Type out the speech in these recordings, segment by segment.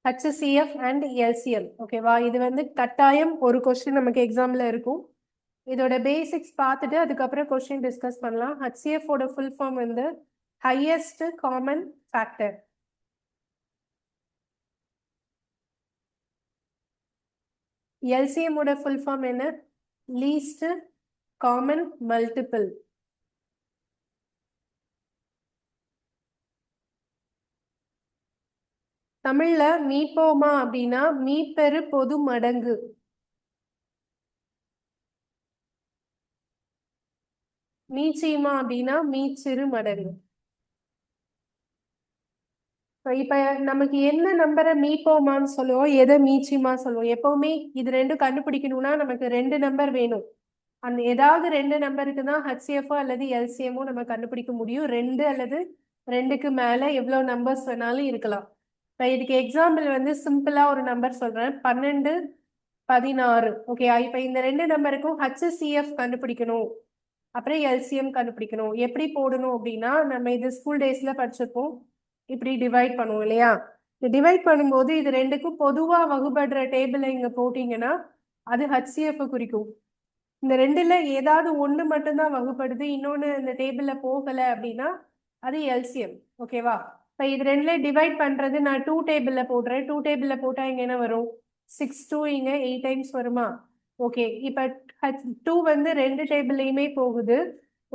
HCF and LCM. ஓகேவா, இது வந்து கட்டாயம் ஒரு கொஸ்டின் நமக்கு எக்ஸாம்ல இருக்கும். இதோட பேசிக்ஸ் பார்த்துட்டு அதுக்கப்புறம் கொஸ்டின் டிஸ்கஸ் பண்ணலாம். HCF ஓட ஃபுல் ஃபார்ம் வந்து ஹையஸ்ட் காமன் ஃபேக்டர். LCM ஓட ஃபுல் ஃபார்ம் என்ன? Least common multiple. தமிழ்ல மீப்போமா அப்படின்னா மீப்பெரு பொது மடங்கு. மீச்சியுமா அப்படின்னா மீச்சிறு மடங்கு. இப்ப நமக்கு என்ன நம்பரை மீப்போமான்னு சொல்லுவோம், எதை மீச்சியுமா சொல்லுவோம். எப்பவுமே இது ரெண்டும் கண்டுபிடிக்கணும்னா நமக்கு ரெண்டு நம்பர் வேணும். அந்த ஏதாவது ரெண்டு நம்பருக்கு தான் HCF அல்லது LCMO நம்ம கண்டுபிடிக்க முடியும். ரெண்டு அல்லது ரெண்டுக்கு மேல எவ்வளவு நம்பர்ஸ் வேணாலும் இருக்கலாம். இப்ப இதுக்கு எக்ஸாம்பிள் வந்து சிம்பிளா ஒரு நம்பர் சொல்றேன், 12, 16. ஓகே, இப்ப இந்த ரெண்டு நம்பருக்கும் HCF கண்டுபிடிக்கணும், அப்புறம் LCM கண்டுபிடிக்கணும். எப்படி போடணும் அப்படின்னா, நம்ம இது ஸ்கூல் டேஸ்ல படிச்சிருப்போம். இப்படி டிவைட் பண்ணுவோம் இல்லையா? டிவைட் பண்ணும்போது இது ரெண்டுக்கும் பொதுவா வகுபடுற டேபிள இங்க போட்டீங்கன்னா அது HCF குறிக்கும். இந்த ரெண்டுல ஏதாவது ஒண்ணு மட்டும்தான் வகுப்படுது, இன்னொன்னு இந்த டேபிள்ல போகல அப்படின்னா அது LCM. ஓகேவா? இப்ப இது ரெண்டுல டிவைட் பண்றது நான் 2 டேபிள்ல போடுறேன். 2 டேபிள்ல போட்டா இங்க என்ன வரும்? 6 2 இங்க 8 டைம்ஸ் வருமா? ஓகே, இப்ப 2 வந்து ரெண்டு டேபிள்லயுமே போகுது.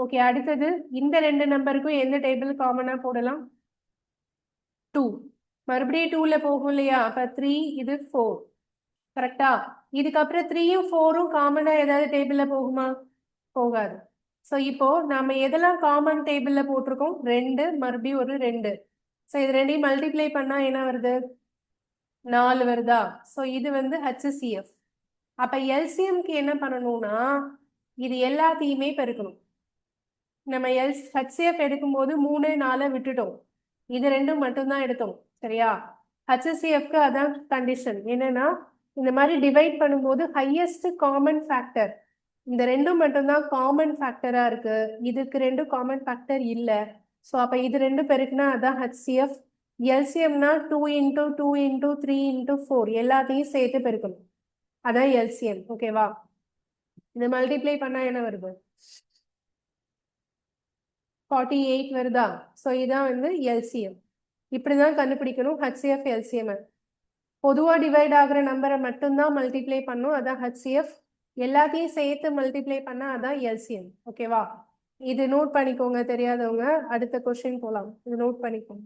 ஓகே, அடுத்தது இந்த ரெண்டு நம்பருக்கும் எந்த டேபிள் காமனா போடலாம்? 2. மறுபடியும் 2ல போகும் இல்லையா? அப்ப 3, இது 4. கரெக்டா? இதுக்கப்புறம் 3யும் 4ம் காமனா ஏதாவது டேபிள்ல போகுமா? போகாது. ஸோ இப்போ நாம எதெல்லாம் காமன் டேபிள்ல போட்டிருக்கோம்? 2, மறுபடியும் ஒரு 2. ஸோ இது ரெண்டையும் மல்டிப்ளை பண்ணா என்ன வருது? 4 வருதா? ஸோ இது வந்து HCF. அப்ப LCMக்கு என்ன பண்ணணும்னா இது எல்லாத்தையுமே பெருக்கணும். நம்ம HCF எடுக்கும்போது 3 4 விட்டுட்டோம், இது ரெண்டும் மட்டும்தான் எடுத்தோம். சரியா? HCFக்கு அதான் கண்டிஷன். என்னன்னா இந்த மாதிரி டிவைட் பண்ணும்போது ஹையஸ்ட் காமன் ஃபேக்டர், இந்த ரெண்டும் மட்டும்தான் காமன் ஃபேக்டரா இருக்கு, இதுக்கு ரெண்டும் காமன் ஃபேக்டர் இல்ல. ஸோ அப்ப இது ரெண்டும் பெருக்குனா அதான் HCF. LCMனா 2 இன்டூ 2 இன்டூ 3 இன்டூ 4 எல்லாத்தையும் சேர்த்து பெருக்கணும், அதான் LCM. ஓகேவா? இது மல்டிப்ளை பண்ணா என்ன வருது? 48 வருதா? ஸோ இதான் வந்து LCM. இப்படிதான் கண்டுபிடிக்கணும் HCF LCM. பொதுவா டிவைட் ஆகுற நம்பரை மட்டும்தான் மல்டிப்ளை பண்ணும், அதான் HCF. எல்லாத்தையும் சேர்த்து மல்டிப்ளை பண்ணா அதான் LCM. ஓகேவா? இது நோட் பண்ணிக்கோங்க தெரியாதவங்க. அடுத்த கொஸ்டின் போலாம், இது நோட் பண்ணிக்கோங்க.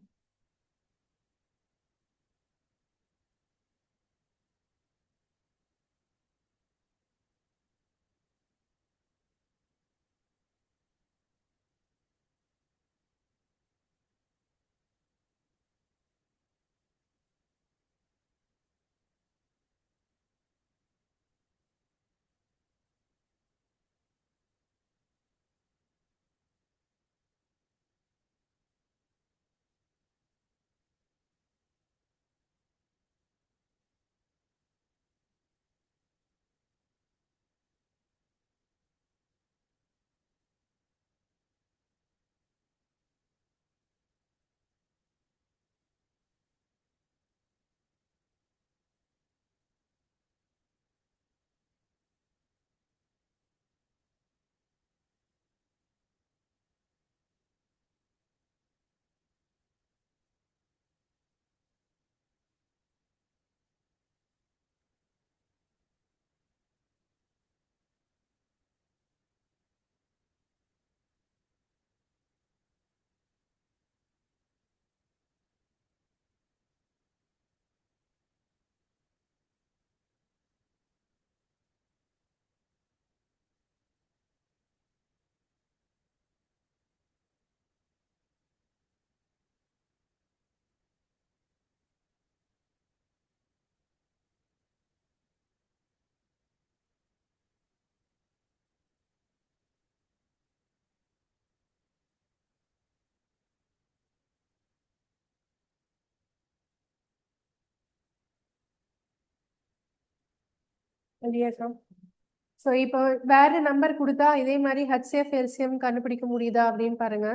ஸோ இப்போ வேற நம்பர் கொடுத்தா இதே மாதிரி HCF LCM கண்டுபிடிக்க முடியுதா அப்படின்னு பாருங்க.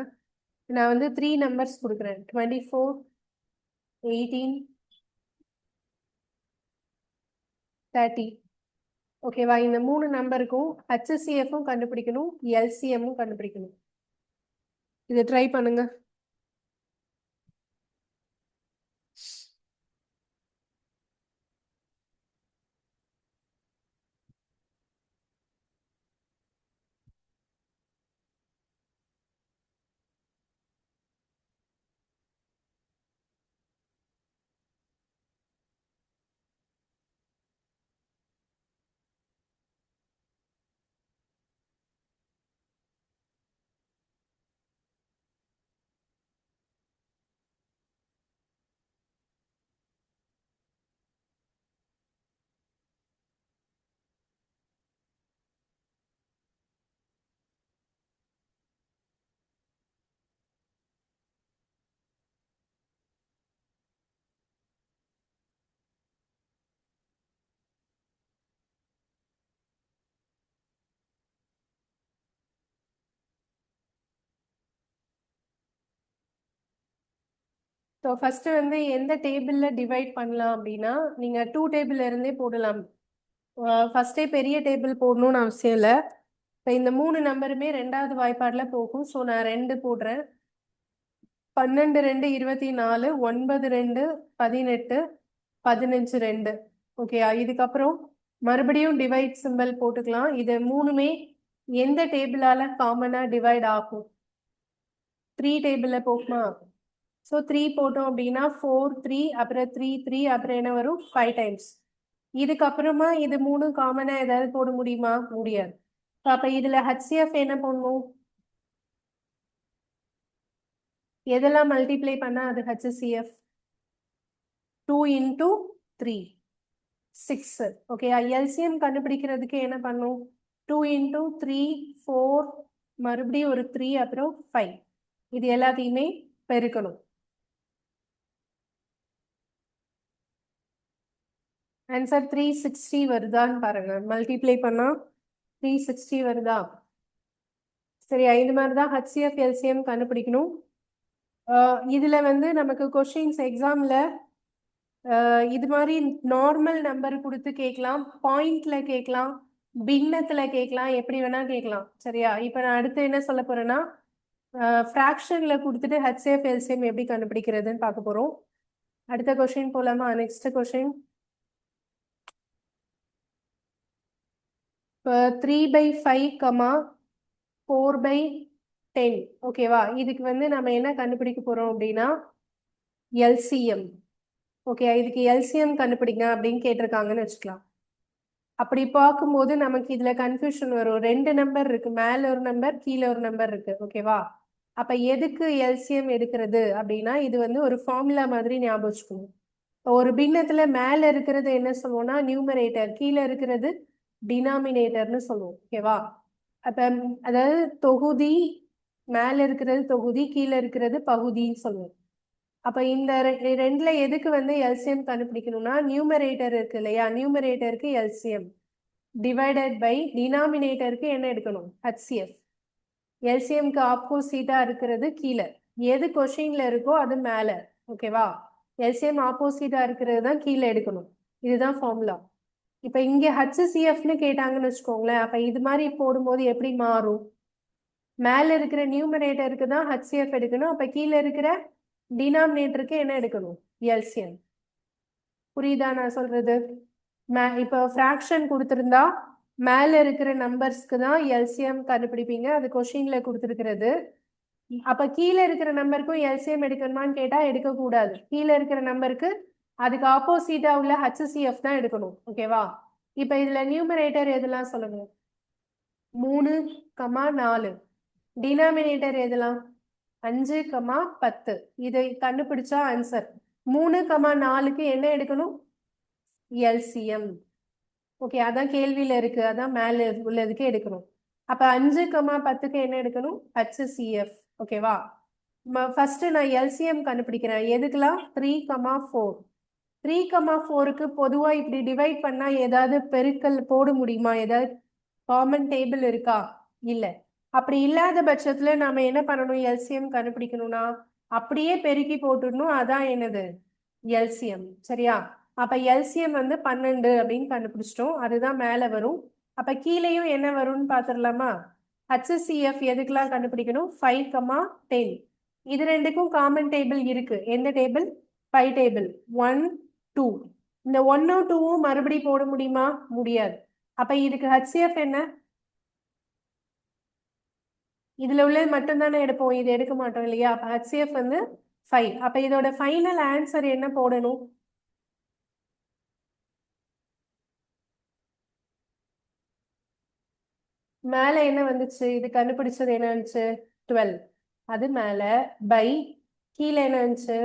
நான் வந்து 3 நம்பர்ஸ் கொடுக்குறேன், 24, 18, 30. ஓகேவா? இந்த 3 நம்பருக்கும் HCFும் கண்டுபிடிக்கணும், LCMும் கண்டுபிடிக்கணும். இதை ட்ரை பண்ணுங்க. ஸோ ஃபர்ஸ்ட் வந்து எந்த டேபிள்ல டிவைட் பண்ணலாம் அப்படின்னா நீங்க 2 டேபிள்ல இருந்தே போடலாம். ஃபர்ஸ்டே பெரிய டேபிள் போடணும்னு அவசியம் இல்லை. இப்போ இந்த 3 நம்பருமே 2வது வாய்ப்பாடுல போகும். ஸோ நான் 2 போடுறேன். 12 2 24, 9 2 18, 15 2. ஓகேயா? இதுக்கப்புறம் மறுபடியும் டிவைட் சிம்பிள் போட்டுக்கலாம். இது மூணுமே எந்த டேபிளால காமனா டிவைட் ஆகும்? 3 டேபிள்ல போகுமா? ஸோ 3 போட்டோம் அப்படின்னா 4 3 அப்புறம் 3 3 அப்புறம் என்ன வரும்? 5 டைம்ஸ். இதுக்கப்புறமா இது 3 காமனா ஏதாவது போட முடியுமா? முடியாது. அப்ப இதுல HCF என்ன பண்ணும்? எதெல்லாம் மல்டிப்ளை பண்ணா அது HCF? 2 into 3 6. ஓகே, LCM கண்டுபிடிக்கிறதுக்கு என்ன பண்ணும்? 2 into 3 4, மறுபடியும் ஒரு 3 அப்புறம் 5. இது எல்லாத்தையுமே பெருக்கணும். ஆன்சர் 360 வருதான்னு பாருங்க. மல்டிப்ளை பண்ணா 360 வருதா? சரியா? இது மாதிரிதான் HCF LCM கண்டுபிடிக்கணும். இதுல வந்து நமக்கு கொஸ்டின்ஸ் எக்ஸாம்ல இது மாதிரி நார்மல் நம்பர் கொடுத்து கேட்கலாம், பாயிண்ட்ல கேட்கலாம், பின்னத்துல கேட்கலாம், எப்படி வேணா கேட்கலாம். சரியா? இப்ப நான் அடுத்து என்ன சொல்ல போறேன்னா ஃப்ராக்ஷன்ல கொடுத்துட்டு HCF LCM எப்படி கண்டுபிடிக்கிறதுன்னு பார்க்க போறோம். அடுத்த கொஸ்டின் போலாமா? Next question. இப்போ 3/5, 4/10. ஓகேவா? இதுக்கு வந்து நம்ம என்ன கண்டுபிடிக்க போறோம் அப்படின்னா LCM. ஓகே, இதுக்கு LCM கண்டுபிடிங்க அப்படின்னு கேட்டிருக்காங்கன்னு வச்சுக்கலாம். அப்படி பார்க்கும்போது நமக்கு இதுல கன்ஃபியூஷன் வரும். 2 நம்பர் இருக்கு, மேல ஒரு நம்பர் கீழே ஒரு நம்பர் இருக்கு. ஓகேவா? அப்ப எதுக்கு LCM எடுக்கிறது அப்படின்னா இது வந்து ஒரு ஃபார்முலா மாதிரி ஞாபகம் வச்சுக்கணும். ஒரு பின்னத்துல மேல இருக்கிறது என்ன சொல்லுவோம்னா நியூமரேட்டர், கீழே இருக்கிறது டினாமினேட்டர்னு சொல்லுவோம். ஓகேவா? அப்ப அதாவது தொகுதி, மேல இருக்கிறது தொகுதி, கீழே இருக்கிறது பகுதின்னு சொல்லுவோம். அப்ப இந்த ரெண்டுல எதுக்கு வந்து LCM கண்டுபிடிக்கணும்னா நியூமரேட்டர் இருக்கு இல்லையா, நியூமரேட்டருக்கு LCM டிவைடட் பை டினாமினேட்டருக்கு என்ன எடுக்கணும்? HCF. LCMக்கு ஆப்போசிட்டா இருக்கிறது கீழே, எது கொஸ்டின்ல இருக்கோ அது மேல. ஓகேவா? LCM ஆப்போசிட்டா இருக்கிறது தான் கீழே எடுக்கணும். இதுதான் ஃபார்முலா. இப்ப இங்க HCFன்னு கேட்டாங்கன்னு வச்சுக்கோங்களேன். அப்ப இது மாதிரி போடும்போது எப்படி மாறும்? மேல இருக்கிற நியூமரேட்டருக்கு தான் HCF எடுக்கணும். அப்ப கீழே இருக்கிற டினாமினேட்டருக்கு என்ன எடுக்கணும்? LCM. புரியுதா நான் சொல்றது? இப்போ ஃப்ராக்ஷன் கொடுத்திருந்தா மேல இருக்கிற நம்பர்ஸ்க்கு தான் LCM கண்டுபிடிப்பீங்க, அது கொஸ்டின்ல கொடுத்துருக்கிறது. அப்ப கீழே இருக்கிற நம்பருக்கும் LCM எடுக்கணுமான்னு கேட்டா எடுக்க கூடாது. கீழே இருக்கிற நம்பருக்கு அதுக்கு ஆப்போசிட்டா உள்ள HCF தான் எடுக்கணும். ஓகேவா? இப்ப இதுல நியூமரேட்டர் எதெல்லாம் சொல்லுங்க? 3, 4. டினாமினேட்டர் எதெல்லாம்? 5, 10. இதை கண்டுபிடிச்சா ஆன்சர். 3, 4க்கு என்ன எடுக்கணும்? LCM. ஓகே, அதான் கேள்வியில இருக்கு, அதான் மேல உள்ளதுக்கு எடுக்கணும். அப்ப 5, 10க்கு என்ன எடுக்கணும்? HCF. ஓகேவா? ஃபர்ஸ்ட் நான் LCM கண்டுபிடிக்கிறேன். எதுக்கெல்லாம்? 3, 4. 3, 4க்கு பொதுவா இப்படி டிவைட் பண்ணா ஏதாவது பெருக்கல் போட முடியுமா? ஏதாவது காமன் டேபிள் இருக்கா? இல்ல. அப்படி இல்லாத பட்சத்துல நாம என்ன பண்ணணும்? LCM கண்டுபிடிக்கணும்னா அப்படியே பெருக்கி போட்டுடணும். அதான் என்னது? LCM. சரியா? அப்ப எல்சிஎம் வந்து 12 அப்படின்னு கண்டுபிடிச்சிட்டோம். அதுதான் மேல வரும். அப்ப கீழேயும் என்ன வரும்னு பாத்துடலாமா? HCF எதுக்கெல்லாம் கண்டுபிடிக்கணும்? 5, 10. இது ரெண்டுக்கும் காமன் டேபிள் இருக்கு. எந்த டேபிள்? 5 டேபிள். 1, 2. இந்த 1 2 மறுபடி போட முடியுமா? முடியாது. அப்ப இதுக்கு HCF என்ன? இதுல உள்ளது மட்டும் தானே எடுப்போம், இது எடுக்க மாட்டோம் இல்லையா? அப்ப HCF வந்து 5. அப்ப இதோட ஃபைனல் ஆன்சர் என்ன போடணும்? மேல என்ன வந்துச்சு? இது கண்டுபிடிச்சது என்ன வந்துச்சு? 12. அது மேல பை கீழே என்ன வந்துச்சு?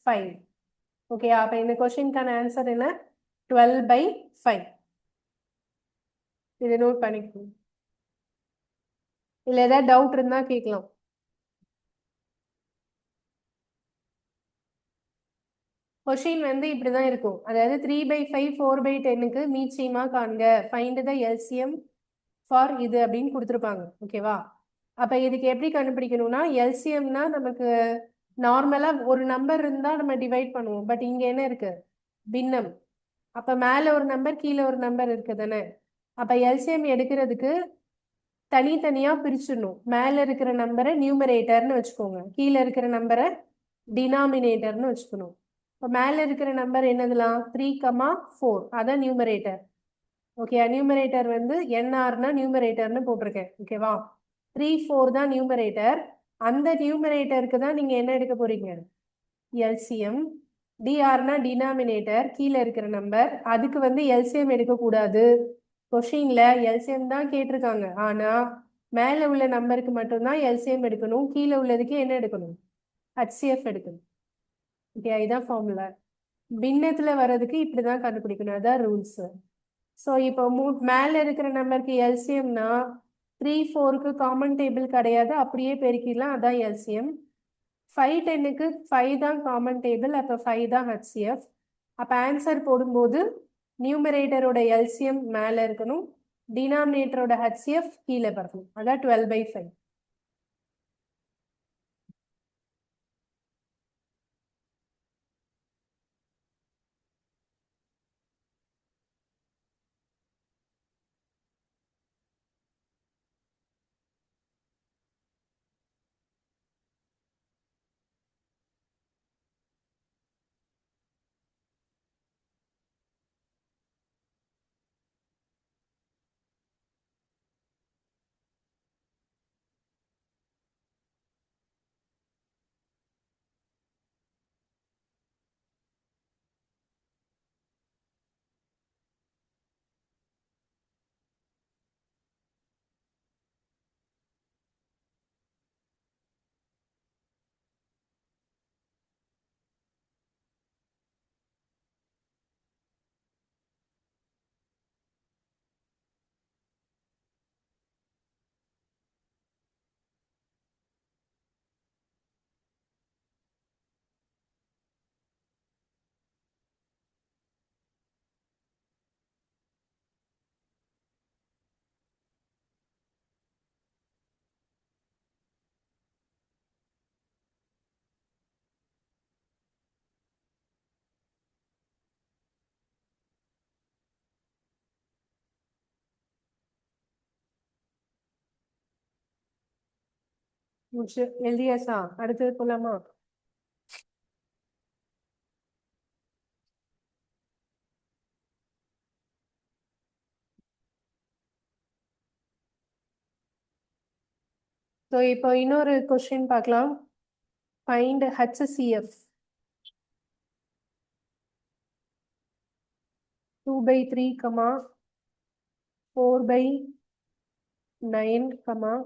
5. ஓகே, அப்ப இந்த கொஸ்டினுக்கான ஆன்சர் என்ன? 12/5. இதை நோட் பண்ணிக்கணும். இல்ல ஏதாவது டவுட் இருந்தா கேட்கலாம். கொஷின் வந்து இப்படிதான் இருக்கும். அதாவது 3/5 4/10க்கு மீச்சியமா காண்க, ஃபைண்ட் த எல்சிஎம் ஃபார் இது அப்படின்னு கொடுத்துருப்பாங்க. ஓகேவா? அப்ப இதுக்கு எப்படி கண்டுபிடிக்கணும்னா, எல்சிஎம்னா நமக்கு நார்மலா ஒரு நம்பர் இருந்தா நம்ம டிவைட் பண்ணுவோம். பட் இங்க என்ன இருக்கு? பின்னம். அப்ப மேல ஒரு நம்பர் கீழே ஒரு நம்பர் இருக்கு தானே? அப்ப எல்சிஎம் எடுக்கிறதுக்கு தனித்தனியா பிரிச்சிடணும். மேல இருக்கிற நம்பரை நியூமரேட்டர்னு வச்சுக்கோங்க, கீழே இருக்கிற நம்பரை டினாமினேட்டர்னு வச்சுக்கணும். இப்போ மேல இருக்கிற நம்பர் என்னதுலாம்? 3, 4. அதான் நியூமரேட்டர். ஓகே, நியூமரேட்டர் வந்து என்ஆர்னா நியூமரேட்டர்னு போட்டிருக்கேன். ஓகேவா? 3, 4 தான் நியூமரேட்டர். அந்த நியூமரேட்டருக்கு தான் நீங்க என்ன எடுக்க போறீங்க? எல்சிஎம். டிஆர்னா டினாமினேட்டர், கீழே இருக்கிற நம்பர். அதுக்கு வந்து எல்சிஎம் எடுக்கக்கூடாது. கொஷின்ல எல்சிஎம் தான் கேட்டிருக்காங்க. ஆனா மேல உள்ள நம்பருக்கு மட்டும்தான் எல்சிஎம் எடுக்கணும். கீழே உள்ளதுக்கு என்ன எடுக்கணும்? HCF எடுக்கணும். ஓகே, இதான் ஃபார்முலா. பின்னத்துல வர்றதுக்கு இப்படிதான் கண்டுபிடிக்கணும். அதான் ரூல்ஸ். ஸோ இப்போ மேல இருக்கிற நம்பருக்கு எல்சிஎம்னா 3, 4க்கு காமன் டேபிள் கிடையாது, அப்படியே பெருக்கிடலாம். அதான் எல்சிஎம். 5, 10க்கு 5 தான் காமன் டேபிள், அப்போ 5 தான் HCF. அப்போ ஆன்சர் போடும்போது நியூமரேட்டரோட எல்சிஎம் மேலே இருக்கணும், டினாமினேட்டரோட HCF கீழே வரணும். அதான் 12/5. எழுதியாச்சா? அடுத்தது போலாமா? ஸோ இப்போ இன்னொரு கொஸ்டின் பார்க்கலாம். Find HCF 2/3, 4/9,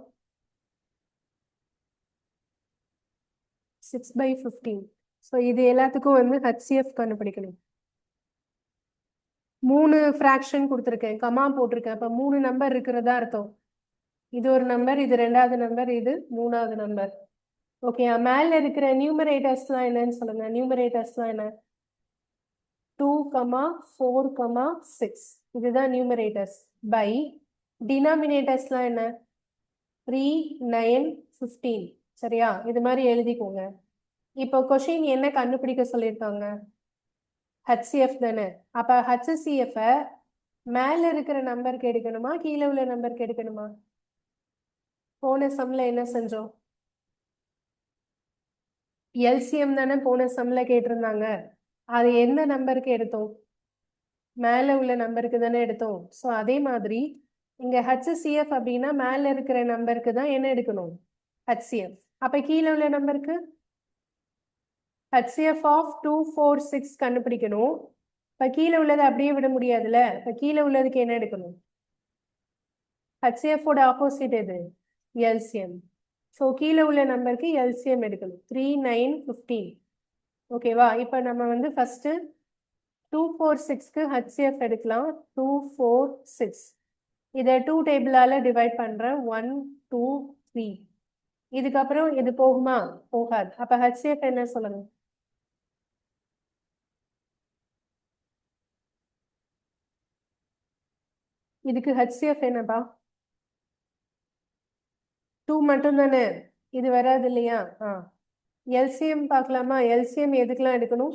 6/15. ஸோ இது எல்லாத்துக்கும் வந்து HCF கண்டுபிடிக்கணும். 3 ஃப்ராக்ஷன் கொடுத்துருக்கேன், கமா போட்டிருக்கேன். அப்போ 3 நம்பர் இருக்கிறதா அர்த்தம். இது ஒரு நம்பர், இது ரெண்டாவது நம்பர், இது மூணாவது நம்பர். ஓகே, மேல இருக்கிற நியூமரேட்டர்ஸ்லாம் என்னன்னு சொல்லுங்க. நியூமரேட்டர்ஸ்லாம் என்ன? 2, 4, 6. இதுதான் நியூமரேட்டர்ஸ். பை டினாமினேட்டர்ஸ்லாம் என்ன? 3, 9, 15. சரியா? இது மாதிரி எழுதிக்கோங்க. இப்போ கொஷின் என்ன கண்டுபிடிக்க சொல்லியிருக்காங்க? HCF தானே. அப்ப HCF மேல இருக்கிற நம்பருக்கு எடுக்கணுமா கீழே உள்ள நம்பருக்கு எடுக்கணுமா? போன சம்ல என்ன செஞ்சோம்? எல்சிஎம் தானே போன சம்ல கேட்டிருந்தாங்க. அது எந்த நம்பருக்கு எடுத்தோம்? மேல உள்ள நம்பருக்கு தானே எடுத்தோம். ஸோ அதே மாதிரி இங்க HCF அப்படின்னா மேல இருக்கிற நம்பருக்கு தான் என்ன எடுக்கணும்? HCF. அப்ப கீழே உள்ள நம்பருக்கு HCF ஆஃப் 246 கண்டுபிடிக்கணும். இப்ப கீழே உள்ளதை அப்படியே விட முடியாதுல்ல. இப்ப கீழே உள்ளதுக்கு என்ன எடுக்கணும்? HCF ஓட ஆப்போசிட் எது? LCM. ஸோ கீழே உள்ள நம்பருக்கு LCM எடுக்கணும். 3915. ஓகேவா? இப்போ நம்ம வந்து ஃபர்ஸ்ட் 246க்கு HCF எடுக்கலாம். 246. இதை 2 டேபிளால டிவைட் பண்றேன். 1 2 3. இதுக்கப்புறம் இது போகுமா? போகாது. அப்ப HCF என்ன சொல்லுங்க? இதுக்கு HCF என்னப்பா? 2 மட்டும் தானே. இது வராது இல்லையா? LCM பார்க்கலாமா? LCM எதுக்கெல்லாம் எடுக்கணும்?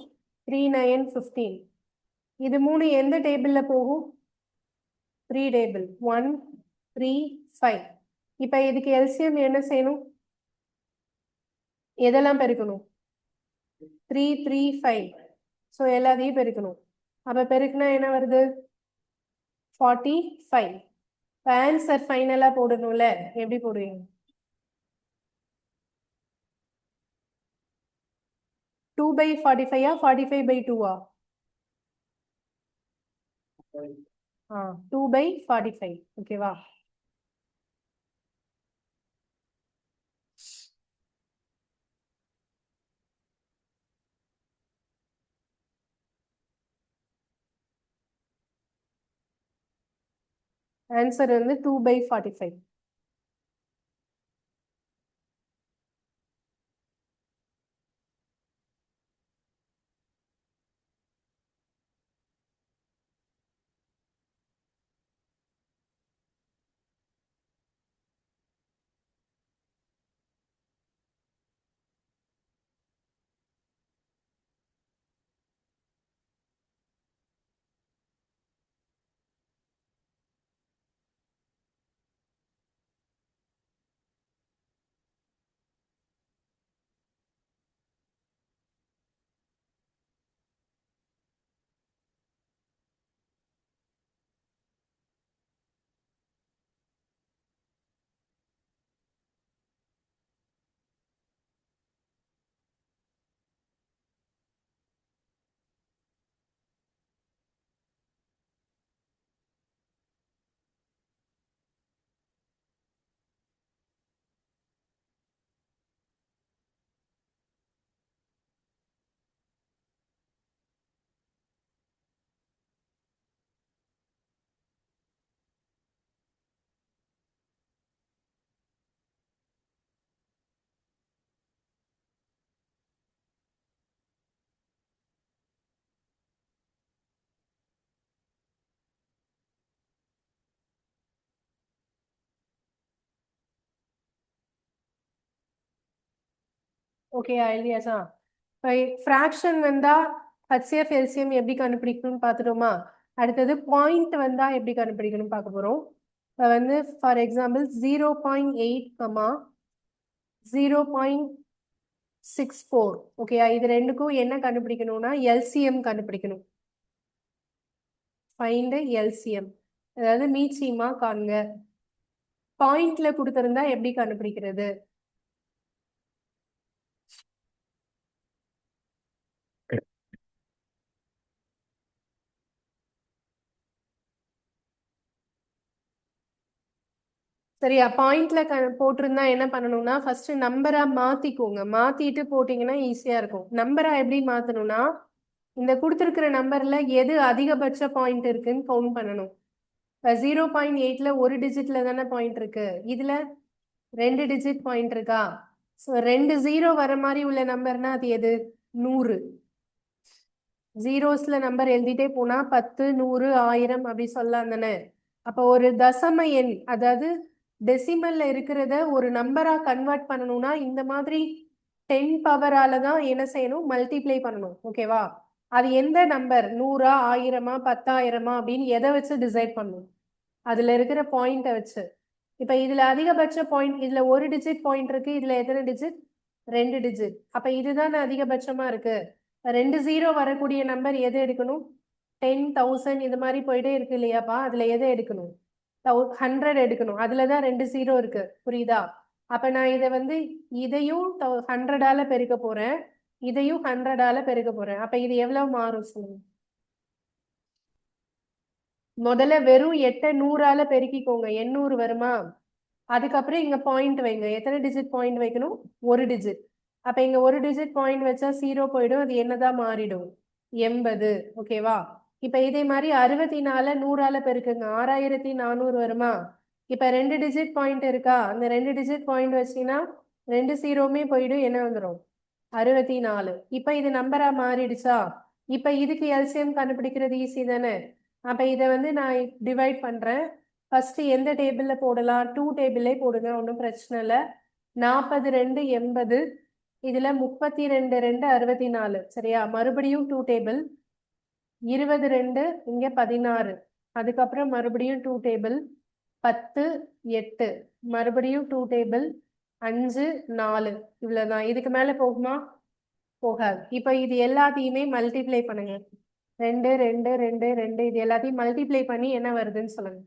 3915. இது மூணு எந்த டேபிள்ல போகும்? 3 டேபிள். 1 3 5. இப்ப இதுக்கு LCM என்ன செய்யணும்? எதெல்லாம் பெருக்கணும்? 3 3 5. ஸோ எல்லாத்தையும் பெருக்கணும். அப்ப பெருக்குனா என்ன வருது? 45. ஆன்சர் ஃபைனலா போடணும்ல. எப்படி போடுவீங்க? 2/45 45/2 2/45. ஓகேவா? ஆன்சர் வந்து 2/45. ஓகே ஐடியாஸா? ஃப்ராக்ஷன் வந்தா HCF LCM எப்படி கண்டுபிடிக்கணும்னு பார்த்துட்டோமா? அடுத்தது பாயிண்ட் வந்தா எப்படி கண்டுபிடிக்கணும் பார்க்க போறோம். இப்போ வந்து ஃபார் எக்ஸாம்பிள் 0.8, 0.64. ஓகேயா? இது ரெண்டுக்கும் என்ன கண்டுபிடிக்கணும்னா LCM கண்டுபிடிக்கணும். Find LCM. அதாவது மீச்சிமா காண்க. பாயிண்ட்ல கொடுத்திருந்தா எப்படி கண்டுபிடிக்கிறது? சரியா? பாயிண்ட்ல போட்டிருந்தா என்ன பண்ணணும்னா ஃபர்ஸ்ட் நம்பரா மாத்திக்கோங்க. மாத்திட்டு போட்டீங்கன்னா ஈஸியா இருக்கும். நம்பரா எப்படி மாத்தணும்னா இந்த கொடுத்துருக்கிற நம்பர்ல எது அதிகபட்ச பாயிண்ட் இருக்குன்னு கவுண்ட் பண்ணணும். இப்போ 0.8ல ஒரு டிஜிட்ல தானே பாயிண்ட் இருக்கு. இதுல 2 டிஜிட் பாயிண்ட் இருக்கா? ஸோ 2 0 வர மாதிரி உள்ள நம்பர்னா அது எது? 100. ஜீரோஸ்ல நம்பர் எழுதிட்டே போனா 10 100 1000 அப்படி சொல்லலாம் தானே. அப்போ ஒரு தசம எண், அதாவது டெசிமல்ல இருக்கிறத ஒரு நம்பரா கன்வெர்ட் பண்ணணும்னா இந்த மாதிரி 10 பவரால தான் என்ன செய்யணும்? மல்டிப்ளை பண்ணணும். ஓகேவா? அது எந்த நம்பர் 100ஆ 1000-ஆ 10,000-ஆ அப்படின்னு எதை வச்சு டிசைட் பண்ணும்? அதுல இருக்கிற பாயிண்ட்டை வச்சு. இப்ப இதுல அதிகபட்ச பாயிண்ட், இதுல ஒரு டிஜிட் பாயிண்ட் இருக்கு, இதுல எத்தனை டிஜிட்? 2 டிஜிட். அப்ப இதுதான் அதிகபட்சமா இருக்கு. 2 ஜீரோ வரக்கூடிய நம்பர் எது எடுக்கணும்? 10,000 இது மாதிரி போயிட்டே இருக்கு இல்லையாப்பா? அதுல எதை எடுக்கணும்? 100 எடுக்கணும். அதுலதான் 2 ஜீரோ இருக்கு. புரியுதா? அப்ப நான் இதை வந்து இதையும் 100ஆல பெருக்க போறேன், இதையும் 100ஆல பெருக்க போறேன். அப்ப இது எவ்வளவு மாறும் சொல்லுங்க. முதல்ல வெறும் 8 100ஆல பெருக்கிக்கோங்க, 800 வருமா? அதுக்கப்புறம் இங்க பாயிண்ட் வைங்க. எத்தனை டிஜிட் பாயிண்ட் வைக்கணும்? ஒரு டிஜிட். அப்ப இங்க ஒரு டிஜிட் பாயிண்ட் வச்சா ஜீரோ போயிடும், அது என்னதான் மாறிடும்? 80. ஓகேவா? இப்ப இதே மாதிரி 64 100ஆல பெருக்குங்க, 6400 வருமா? இப்ப 2 டிஜிட் பாயிண்ட் இருக்கா? அந்த 2 டிஜிட் பாயிண்ட் வச்சீங்கன்னா 2 ஜீரோவுமே போயிடும், என்ன வந்துடும்? 64. இப்ப இது நம்பரா மாறிடுச்சா? இப்ப இதுக்கு எல்சிஎம் கண்டுபிடிக்கிறது ஈஸி தானே? அப்ப இதை வந்து நான் டிவைட் பண்றேன். ஃபர்ஸ்ட் எந்த டேபிள்ல போடலாம்? 2 டேபிளே போடுங்க, ஒன்றும் பிரச்சனை இல்லை. 42 80, இதுல 32 2 64. சரியா? மறுபடியும் 2 டேபிள். 22 இங்க 16. அதுக்கப்புறம் மறுபடியும் 2 டேபிள். 10 8, மறுபடியும் 2 டேபிள். 5 4. இவ்வளவுதான். இதுக்கு மேல போகுமா? போகாது. இப்ப இது எல்லாத்தையுமே மல்டிப்ளை பண்ணுங்க. 2 2 2 2, இது எல்லாத்தையும் மல்டிப்ளை பண்ணி என்ன வருதுன்னு சொல்லுங்க.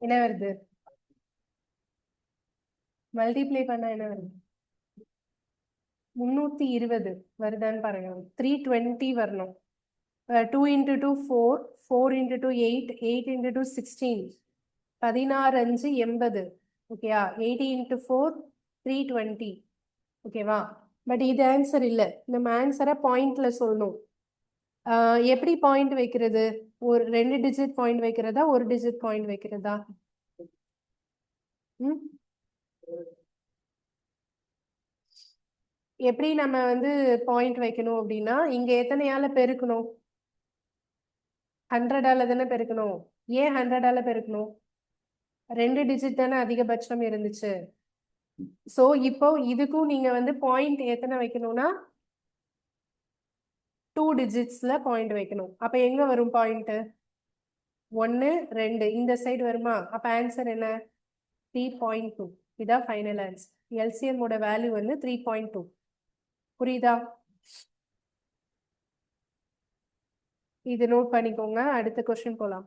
என்ன வருது? மல்டிப்ளை பண்ணா என்ன வருது? 320 வருதான்னு பாருங்க. 320 வரணும். 2 into 2 4, 4 into 2 8, 8 into 2 16, 16 5 80. ஓகேயா? 80 into 4 320. ஓகேவா? பட் இது ஆன்சர் இல்ல, நம்ம ஆன்சரை பாயிண்ட்ல சொல்லணும். எப்படி பாயிண்ட் வைக்கிறது? ஒரு 2 டிஜிட் பாயிண்ட் வைக்கிறதா, ஒரு டிஜிட் பாயிண்ட் வைக்கிறதா? ம் எப்படி நம்ம வந்து பாயிண்ட் வைக்கணும் அப்படின்னா, இங்க எத்தனையால பெருக்கணும்? 100ஆல தானே பெருக்கணும். ஏன் 100ஆல பெருக்கணும்? 2 டிஜிட் தானே அதிகபட்சம் இருந்துச்சு. சோ இப்போ இதுக்கும் நீங்க வந்து பாயிண்ட் எத்தனை வைக்கணும்னா 2 டிஜிட்ஸ்ல பாயிண்ட் வைக்கணும். அப்ப எங்க வரும் பாயிண்ட்? 1 2 இந்த சைடு வருமா? அப்ப ஆன்சர் என்ன? 3.2. இதான் ஃபைனல் ஆன்சர். எல்சிஎம் ஓட வேல்யூ வந்து 3.2. புரியுதா? இது நோட் பண்ணிக்கோங்க. அடுத்த கொஸ்டின் போலாம்.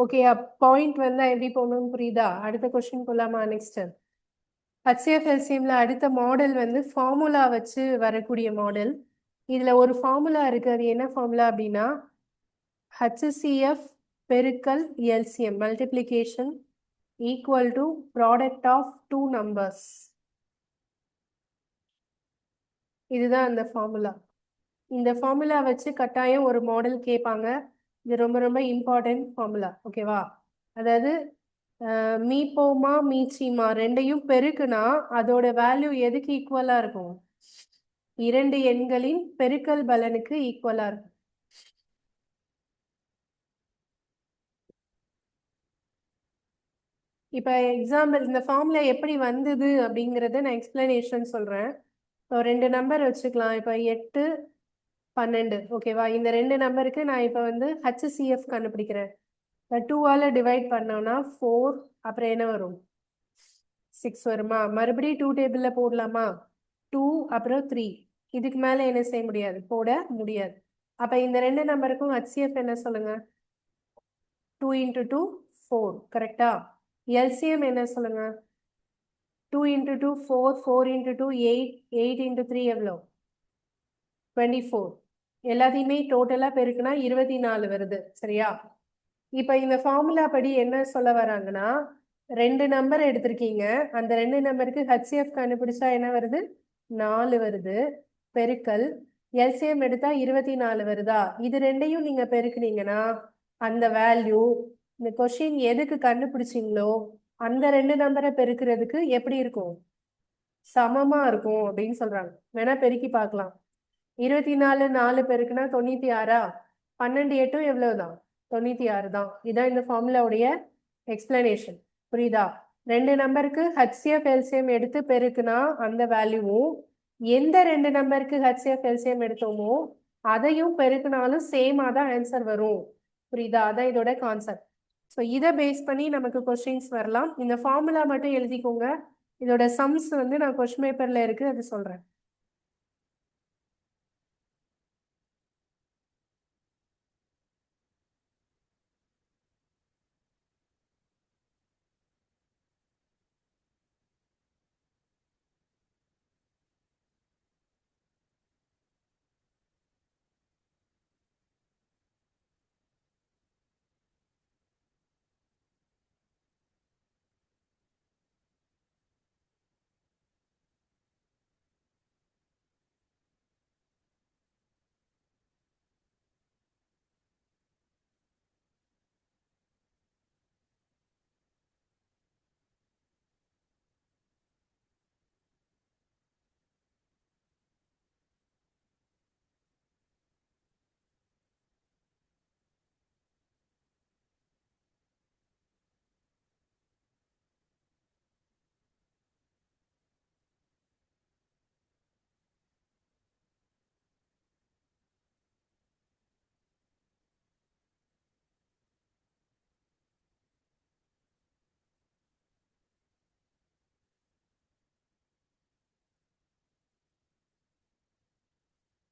ஓகே, பாயிண்ட் வந்தா எப்படி போகணும்னு புரியுதா? அடுத்த கொஸ்டின் போலாமா? நெக்ஸ்ட் HCF LCMல அடுத்த மாடல் வந்து ஃபார்முலா வச்சு வரக்கூடிய மாடல். இதுல ஒரு ஃபார்முலா இருக்கு. அது என்ன ஃபார்முலா அப்படின்னா HCF பெருக்கல் LCM multiplication equal to product of two numbers. இதுதான் அந்த ஃபார்முலா. இந்த ஃபார்முலா வச்சு கட்டாயம் ஒரு மாடல் கேட்பாங்க. இது ரொம்ப ரொம்ப இம்பார்ட்டன்ட் ஃபார்முலா. ஓகேவா? அதாவது மீப்போமா மீச்சிமா ரெண்டையும் பெருக்குனா அதோட வேல்யூ எதுக்கு ஈக்குவலா இருக்கும்? இரண்டு எண்களின் பெருக்கல் பலனுக்கு ஈக்குவலா இருக்கும். இப்ப எக்ஸாம்பிள் இந்த ஃபார்முலா எப்படி வந்தது அப்படிங்கறத நான் எக்ஸ்பிளனேஷன் சொல்றேன். ரெண்டு நம்பர் வச்சுக்கலாம். இப்ப 8 12. ஓகேவா? இந்த ரெண்டு நம்பருக்கு நான் இப்ப வந்து HCF கண்டுபிடிக்கிறேன். 2ஆல டிவைட் பண்ணோம்னா 4, அப்புறம் என்ன வரும்? 6 வருமா? மறுபடியும் 2 டேபிள்ல போடலாமா? 2 அப்புறம் 3. இதுக்கு மேல என்ன செய்ய முடியாது? போட முடியாது. அப்ப இந்த ரெண்டு நம்பருக்கும் HCF என்ன சொல்லுங்க? 2 into 2 4. கரெக்டா? LCM என்ன சொல்லுங்க? 2 into 2 4, 4 into 2 8, 8 into 3 எவ்வளோ? 24. எல்லாத்தையுமே டோட்டலா பெருக்குனா 24 வருது. சரியா? இப்ப இந்த ஃபார்முலா படி என்ன சொல்ல வராங்கன்னா, ரெண்டு நம்பர் எடுத்திருக்கீங்க. அந்த ரெண்டு நம்பருக்கு HCF கண்டுபிடிச்சா என்ன வருது? 4 வருது. பெருக்கல் LCM எடுத்தா 24 வருதா? இது ரெண்டையும் நீங்க பெருக்குனீங்கன்னா அந்த வேல்யூ இந்த கொஸ்டின் எதுக்கு கண்டுபிடிச்சீங்களோ அந்த ரெண்டு நம்பரை பெருக்கிறதுக்கு எப்படி இருக்கும்? சமமா இருக்கும் அப்படின்னு சொல்றாங்க. வேணா பெருக்கி பார்க்கலாம். 24 4 பெருக்குனா 96. 12 8 எவ்வளவுதான்? 96 தான். இதான் இந்த ஃபார்முலாவுடைய எக்ஸ்பிளனேஷன். புரியுதா? ரெண்டு நம்பருக்கு HCF LCM எடுத்து பெருக்குனா அந்த வேல்யூவும் எந்த ரெண்டு நம்பருக்கு HCF LCM எடுத்தோமோ அதையும் பெருக்குனாலும் சேமா தான் ஆன்சர் வரும். புரியுதா? அதான் இதோட கான்செப்ட். ஸோ இதை பேஸ் பண்ணி நமக்கு கொஸ்டின்ஸ் வரலாம். இந்த ஃபார்முலா மட்டும் எழுதிக்கோங்க. இதோட சம்ஸ் வந்து நான் கொஸ்டின் பேப்பர்ல இருக்கு, அது சொல்றேன்.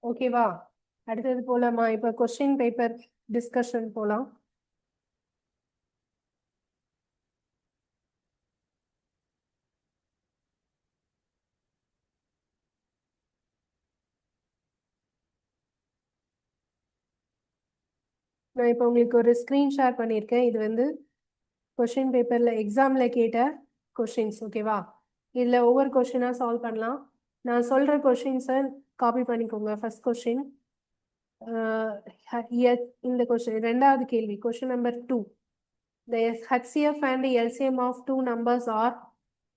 ஓகேவா? அடுத்தது போலாமா? இப்ப கொஸ்டின் பேப்பர் டிஸ்கஷன் போலாம். நான் இப்போ உங்களுக்கு ஒரு ஸ்க்ரீன் ஷேர் பண்ணியிருக்கேன். இது வந்து கொஸ்டின் பேப்பர்ல எக்ஸாம்ல கேட்ட கொஸ்டின்ஸ். ஓகேவா? இதுல ஒவ்வொரு கொஸ்டினா சால்வ் பண்ணலாம். நான் சொல்ற கொஸ்டின்ஸை காப்பி பண்ணிக்கோங்க. ஃபர்ஸ்ட் கொஸ்டின், இந்த கொஸ்டின் ரெண்டாவது கேள்வி, question number 2. The HCF and LCM of two numbers are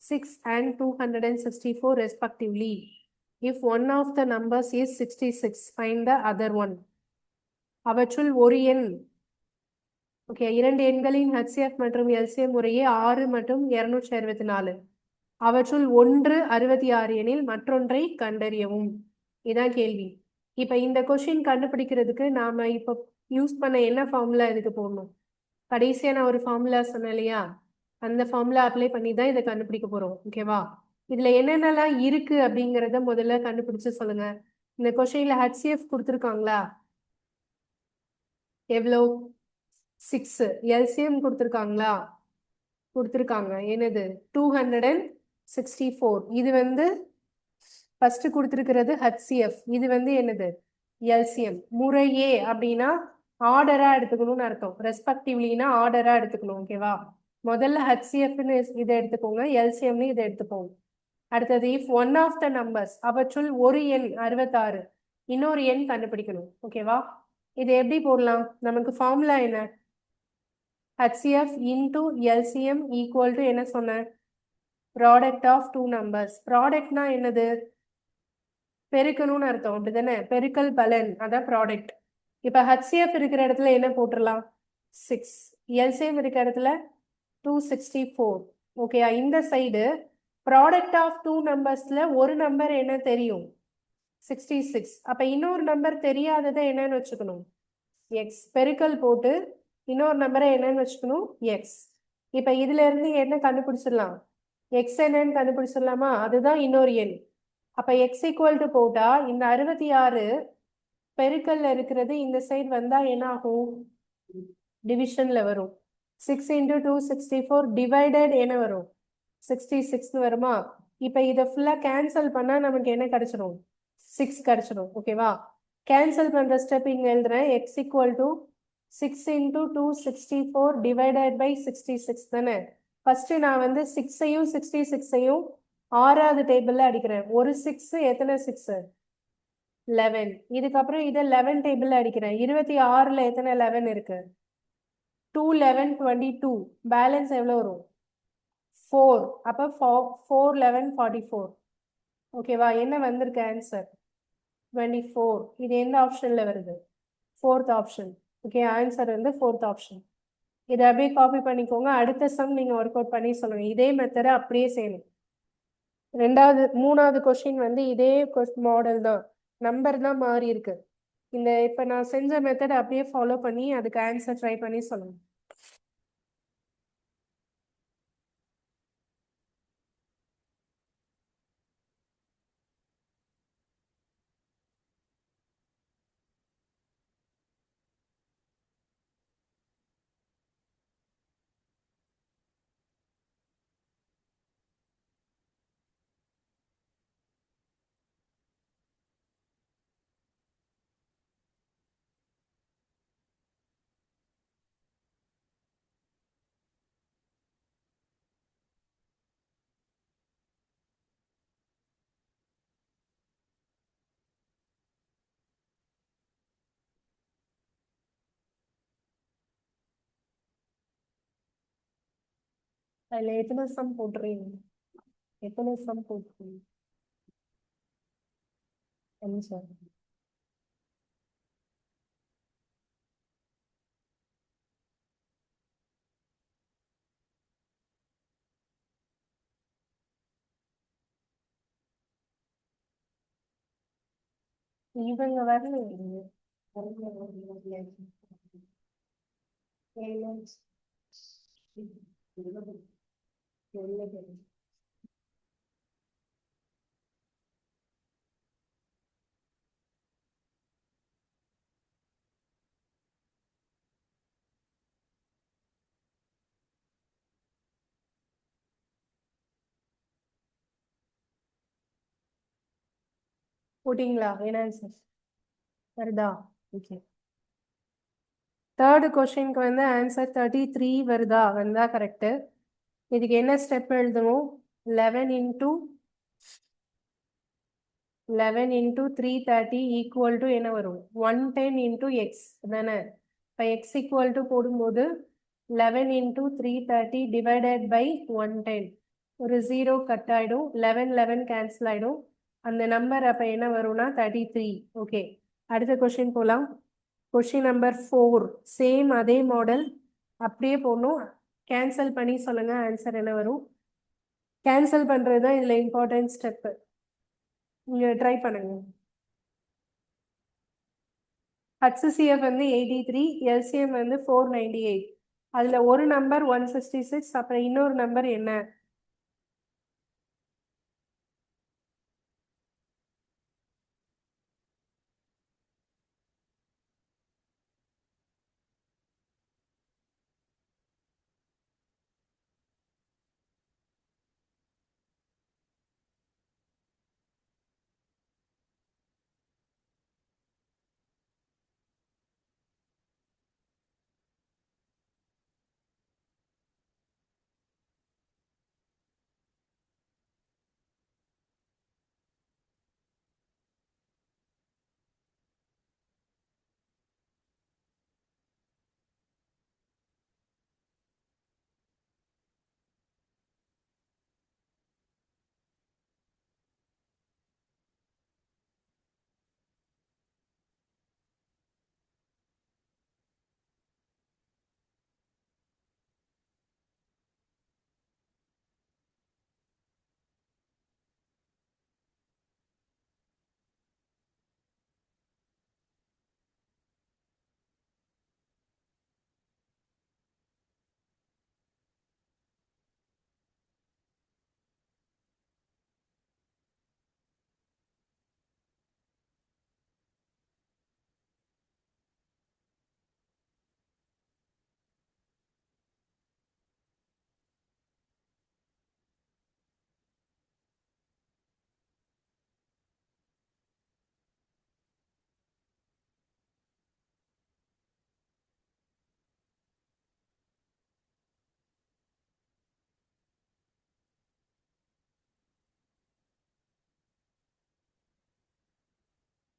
6 and 264 respectively. If one of the numbers is 66, find the other one. அவற்றுள் ஒரு எண், ஓகே, இரண்டு எண்களின் HCF மற்றும் LCM முறையே 6 மற்றும் 264. அவற்றுள் ஒன்று 66 எனில் மற்றொன்றை கண்டறியவும். இதான் கேள்வி. இப்ப இந்த கொஸ்டின் கண்டுபிடிக்கிறதுக்கு நாம இப்ப யூஸ் பண்ண என்ன ஃபார்முலா இதுக்கு போடணும்? கடைசியா நான் ஒரு ஃபார்முலா சொன்னேன் இல்லையா? அந்த ஃபார்முலா அப்ளை பண்ணி தான் இதை கண்டுபிடிக்க போறோம். ஓகேவா? இதுல என்னென்னலாம் இருக்கு அப்படிங்கறத முதல்ல கண்டுபிடிச்சு சொல்லுங்க. இந்த கொஸ்டின்ல HCF கொடுத்துருக்காங்களா? எவ்வளோ? 6 எல்சிஎம் கொடுத்துருக்காங்களா? கொடுத்துருக்காங்க. என்னது? 264. இது வந்து ஃபர்ஸ்ட் கொடுத்துருக்கிறது HCF. இது வந்து என்னது? எல்சிஎம். முறையே அப்படின்னா ஆர்டரா எடுத்துக்கணும்னு அர்த்தம். ரெஸ்பெக்டிவ்லினா ஆர்டரா எடுத்துக்கணும். ஓகேவா? முதல்ல HCFன்னு இதை எடுத்துக்கோங்க, எல்சிஎம்னு இதை எடுத்துக்கோங்க. அடுத்தது if one of the numbers, அவற்றுள் ஒரு எண் 66, இன்னொரு எண் கண்டுபிடிக்கணும். ஓகேவா? இது எப்படி போடலாம்? நமக்கு ஃபார்முலா என்ன? HCF into LCM equal to என்ன சொன்னேன்? Product of two numbers. ப்ராடக்ட்னா என்னது? பெருக்கணும்னு அர்த்தம், அப்படிதானே? பெருக்கல் பலன், அதான் ப்ராடக்ட். இப்ப HCF இருக்கிற இடத்துல என்ன போட்டுடலாம்? 6. எல்சிஎம் இருக்கிற இடத்துல 264. ஓகேயா? இந்த சைடு ப்ராடக்ட் ஆஃப் டூ நம்பர்ஸ்ல ஒரு நம்பர் என்ன தெரியும்? 66. அப்ப இன்னொரு நம்பர் தெரியாததை என்னன்னு வச்சுக்கணும்? எக்ஸ். பெருக்கல் போட்டு இன்னொரு நம்பரை என்னன்னு வச்சுக்கணும்? எக்ஸ். இப்ப இதுல இருந்து என்ன கண்டுபிடிச்சிடலாம்? எக்ஸ் என்னன்னு கண்டுபிடிச்சிடலாமா? அதுதான் இன்னொரு எண். அப்ப எக்ஸ் ஈக்குவல் டு போட்டா இந்த 66 பெருக்கல்ல இருக்கிறது இந்த சைடு வந்தா என்ன ஆகும்? டிவிஷன்ல வரும். 6 இன்டூ 264 டிவைடட் என்ன வரும்? 66 வருமா? இப்ப இதை ஃபுல்லா கேன்சல் பண்ணா நமக்கு என்ன கிடைச்சிடும்? 6 கிடைச்சிடும். ஓகேவா? கேன்சல் பண்ற ஸ்டெப் இங்க எழுதுறேன். X equal to 6 into 264 divided by 66 தானே? ஃபர்ஸ்ட் நான் வந்து 6ஐயும் 66ஐயும் ஆறாவது டேபிள்ல அடிக்கிறேன். ஒரு 6 எத்தனை 6? 11. இதுக்கப்புறம் இதை 11 டேபிள்ல அடிக்கிறேன். 26ல எத்தனை 11 இருக்கு? 2 11 22. பேலன்ஸ் எவ்வளவு வரும்? 4. அப்ப 4 11 44. ஓகேவா? என்ன வந்திருக்கு ஆன்சர்? 24. இது எந்த ஆப்ஷன்ல வருது? Fourth option. ஓகே, ஆன்சர் வந்து ஃபோர்த் ஆப்ஷன். இதை அப்படியே காப்பி பண்ணிக்கோங்க. அடுத்த சம் நீங்க ஒர்க் அவுட் பண்ணி சொல்லுங்க. இதே மெத்தடை அப்படியே செய்யணும். மூணாவது கொஸ்டின் வந்து இதே மாடல் தான், நம்பர் தான் மாறி இருக்கு. இந்த இப்ப நான் செஞ்ச மெத்தட் அப்படியே ஃபாலோ பண்ணி அதுக்கு ஆன்சர் ட்ரை பண்ணி சொல்லுங்க. அதுல எத்தனை சம் போட்டுறீங்க? எத்தனை சம் போட்டுருக்கீங்க? 5. இவங்க வரல. போட்டீங்களா? என்ன ஆன்சர் வருதா? ஓகே. தேர்டு கொஸ்டினுக்கு வந்து ஆன்சர் 33 வருதா? வந்தா கரெக்டு. இதுக்கு என்ன ஸ்டெப் எழுதணும்? 11 இன்டூ 330 ஈக்குவல் டு என்ன வரும்? 110 இன்டூ எக்ஸ் தானே? இப்போ எக்ஸ் ஈக்குவல் டு போடும்போது 11 இன்டூ 330 டிவைடட் பை 110. ஒரு 0 கட் ஆகிடும். 11 11 கேன்சல் ஆகிடும். அந்த நம்பர் அப்போ என்ன வரும்னா 33. ஓகே, அடுத்த கொஸ்டின் போகலாம். Question number 4. சேம் அதே மாடல் அப்படியே போடணும். கேன்சல் பண்ணி சொல்லுங்க ஆன்சர் என்ன வரும். கேன்சல் பண்ணுறது தான் இதில் இம்பார்ட்டன்ட் ஸ்டெப்பு. நீங்கள் ட்ரை பண்ணுங்க. HCF வந்து 83, LCM வந்து 498. அதில் ஒரு நம்பர் 166, அப்புறம் இன்னொரு நம்பர் என்ன?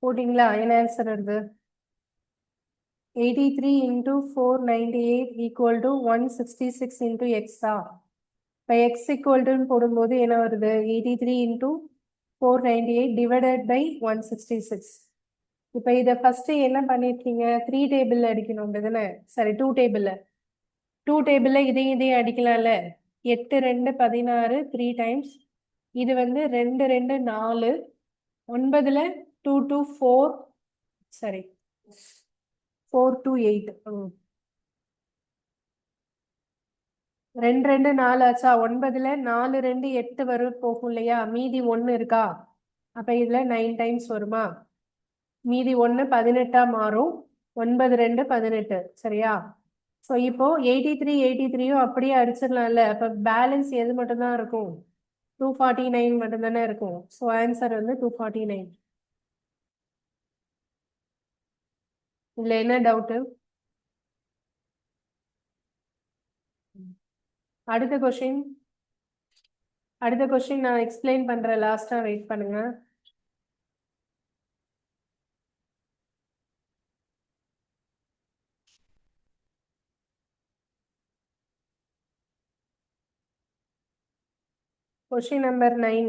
போட்டிங்களா? என்ன ஆன்சர் வருது? 83 into 498 equal to 166 into x-ஆ? இப்போ x equal to போடும்போது என்ன வருது? 83 into 498 divided by 166. இப்போ இதை ஃபர்ஸ்ட் என்ன பண்ணிருக்கீங்க? 3 டேபிள் அடிக்கணும் அப்படிதானே? சரி, 2 டேபிள். 2 டேபிள்ல இதையும் அடிக்கலாம்ல. 8 2 16 3 டைம்ஸ். இது வந்து 2 2 4. 9ல 2 2 4. சரி, 4 2 8. 2 2 4 ஆச்சா? 9ல 4 2 8 வரும் போகும் இல்லையா? மீதி 1 இருக்கா? அப்ப இதுல 9 டைம்ஸ் வருமா? மீதி 1 18ஆ மாறும். 9 2 18. சரியா? ஸோ இப்போ 83 அப்படியே அடிச்சிடலாம்ல. அப்ப பேலன்ஸ் எது மட்டும் தான் இருக்கும்? 249 மட்டும் தானே இருக்கும். ஸோ ஆன்சர் வந்து 249. இதுல என்ன டவுட்டு? அடுத்த கொஸ்டின். நான் எக்ஸ்பிளைன் பண்றேன், லாஸ்டா வெயிட் பண்ணுங்க. Question number 9.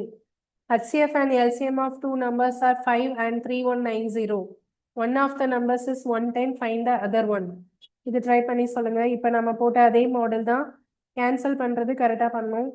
HCF and LCM of two numbers are 5 and 3190. One of the numbers is 110. Find the other one. இது ட்ரை பண்ணி சொல்லுங்க. இப்போ நம்ம போட்ட அதே மாடல் தான். கேன்சல் பண்றது கரெக்டா பண்ணணும்.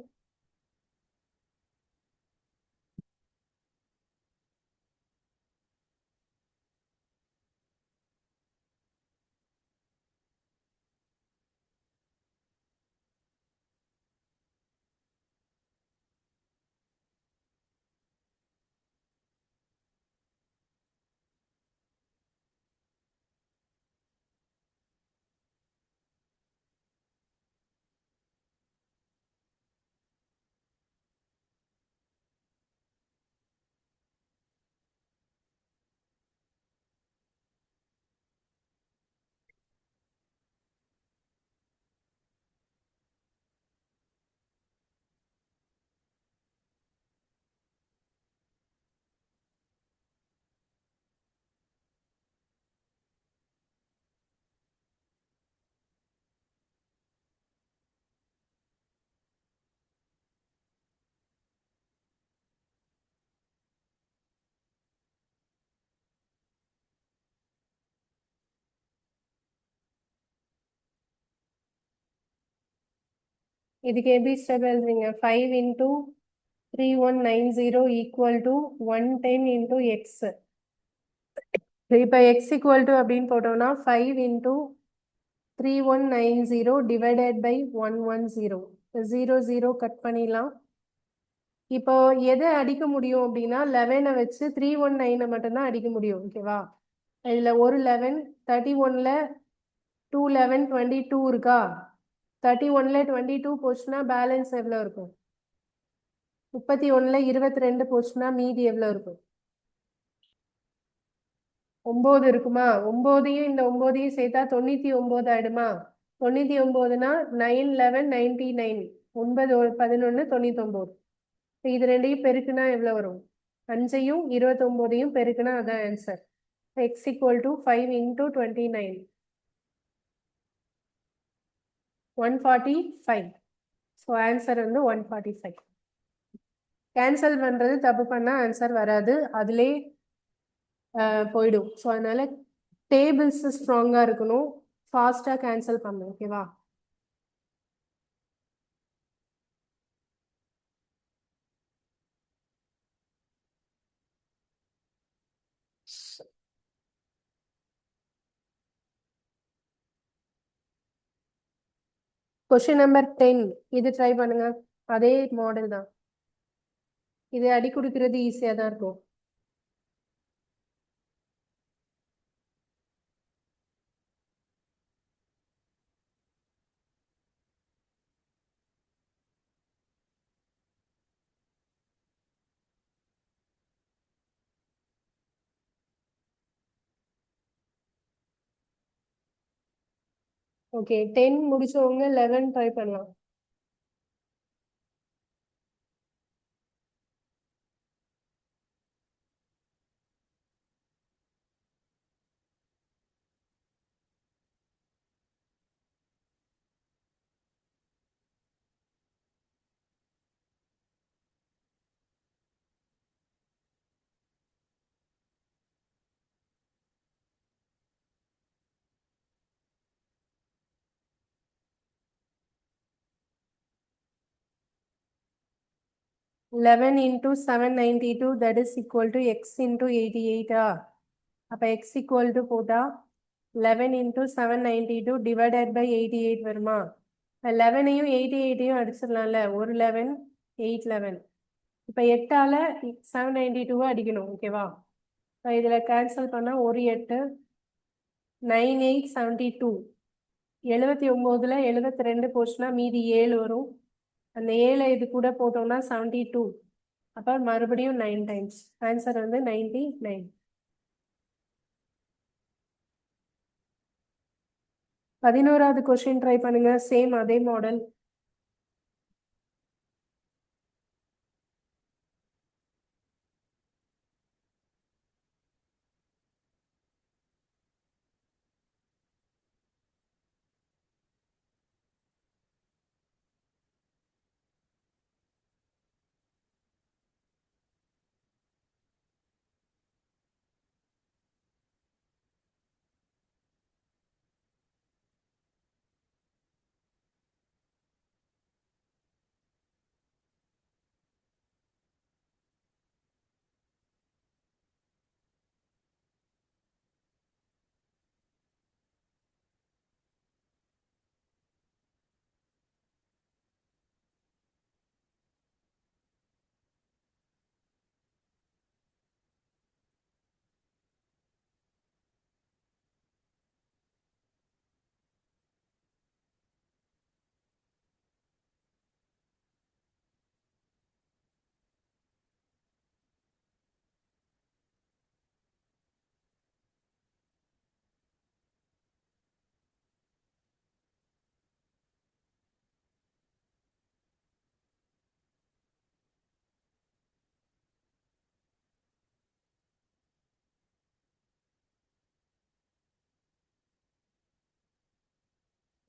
இதுக்கு எப்படி ஸ்டெப் எழுதுறீங்க? 5 into 3190 equal to 110 into x. இப்போ x equal to அப்படின்னு போட்டோம்னா 5 into 3190 divided by 110. 0 0 கட் பண்ணிடலாம். இப்போ எதை அடிக்க முடியும் அப்படின்னா 11 வச்சு 319 மட்டும்தான் அடிக்க முடியும். ஓகேவா? இதுல ஒரு 11, 31ல 2 11 22 இருக்கா? 31ல 22 போச்சுன்னா பேலன்ஸ் எவ்வளவு இருக்கும்? 31ல 22 போச்சுன்னா மீதி எவ்வளவு இருக்கும்? 9 இருக்குமா? 9யும் இந்த 9யும் சேர்த்தா 99 ஆயிடுமா? 99னா 9 11 99. 9 11 99. இது ரெண்டையும் பெருக்குனா எவ்வளவு வரும்? 5யும் 29யும் பெருக்குனா அதான் answer. x equal to 5 into 29. 145. So answer வந்து 145. கேன்சல் பண்றது தப்பு பண்ணா ஆன்சர் வராது, அதிலே போயிடும். ஸோ அதனால டேபிள்ஸ் ஸ்ட்ராங்கா இருக்கணும், ஃபாஸ்டா கேன்சல் பண்ணணும். ஓகேவா? Question number 10. இது ட்ரை பண்ணுங்க. அதே மாடல் தான். இது அடி கொடுக்கிறது ஈஸியா தான் இருக்கும். ஓகே, 10 முடிச்சவங்க 11 ட்ரை பண்ணலாம். 11 into 792 that is equal to x into 88 அப்ப x equal to போட்டா 11 into 792 divided by 88 வருமா 11ஐயும் 88ஐயும் அடிச்சிடலாம்ல ஒரு 11 8 11 இப்ப 8ஆல 792 அடிக்கணும் ஓகேவா இதுல கேன்சல் பண்ணா ஒரு 8 9872 79ல 72 போச்சுன்னா மீதி 7 வரும் அந்த 7 இது கூட போட்டோம்னா 72 அப்ப மறுபடியும் 9 டைம்ஸ் ஆன்சர் வந்து 99 11வது கொஸ்டின் ட்ரை பண்ணுங்க சேம் அதே மாடல்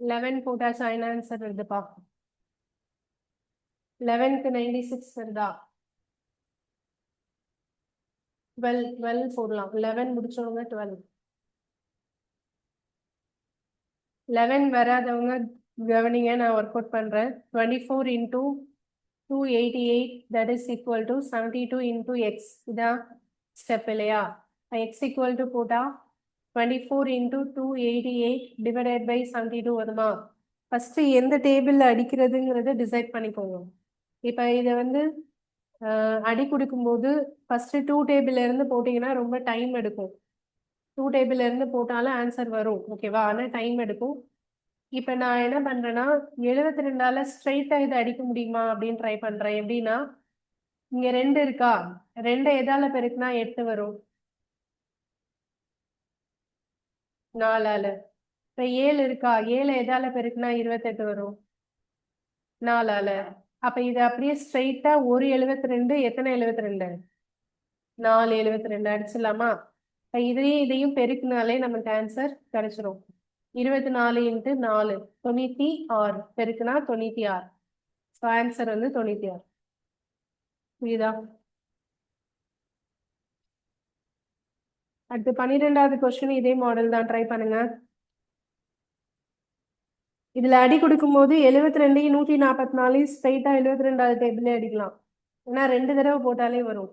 லெவன் போட்டாச்சு என்ன ஆன்சர் வருதுப்பா 11க்கு 96 வருதா 12 போடலாம் 11 முடிச்சவங்க 12 11 வராதவங்க கவனிங்க நான் ஒர்க் அவுட் பண்றேன் 24 into 288 that is equal to 72 into x இதான் ஸ்டெப் இல்லையா x equal to போட்டா 24 into 288 divided by 72 வருமா ஃபர்ஸ்ட் எந்த டேபிள்ல அடிக்கிறதுங்கிறத டிசைட் பண்ணிக்கோங்க இப்போ இதை வந்து அடி கொடுக்கும்போது ஃபர்ஸ்ட் 2 டேபிள்ல இருந்து போட்டீங்கன்னா ரொம்ப டைம் எடுக்கும் 2 டேபிள்ல இருந்து போட்டாலும் ஆன்சர் வரும் ஓகேவா ஆனால் டைம் எடுக்கும் இப்போ நான் என்ன பண்றேன்னா 72ஆல ஸ்ட்ரைட்டா இதை அடிக்க முடியுமா அப்படின்னு ட்ரை பண்றேன் எப்படின்னா இங்க 2 இருக்கா 2 எதால பெருக்குனா 8 வரும் 4ஆல இப்ப 7 இருக்கா 7 எதால பெருக்குனா 28 வரும் 4ஆல அப்ப இது அப்படியே ஸ்ட்ரைட்டா ஒரு 72 எத்தனை 72 4 72 அடிச்சிடலாமா இப்ப இதையும் பெருக்குனாலே நமக்கு ஆன்சர் கிடைச்சிரும் 24 into 4 96 பெருக்குனா 96 ஆன்சர் வந்து 96 புரியுதா அடுத்து 12வது கொஸ்டின் இதே மாடல் தான் ட்ரை பண்ணுங்க இதுல அடி கொடுக்கும் போது 72 144 ஸ்ட்ரைட்டா 72வது டேபிளே அடிக்கலாம் ஏன்னா 2 தடவை போட்டாலே வரும்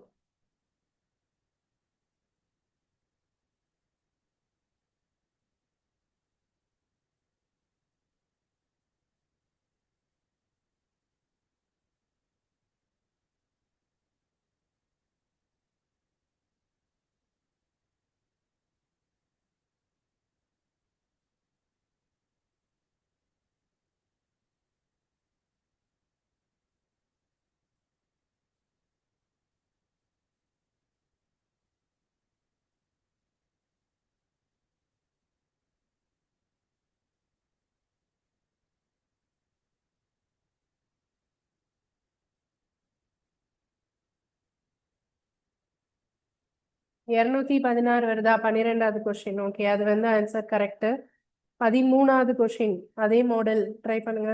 இருநூத்தி 16 வருதா 12வது கொஸ்டின் ஓகே அது வந்து ஆன்சர் கரெக்ட் 13வது கொஸ்டின் அதே மாடல் ட்ரை பண்ணுங்க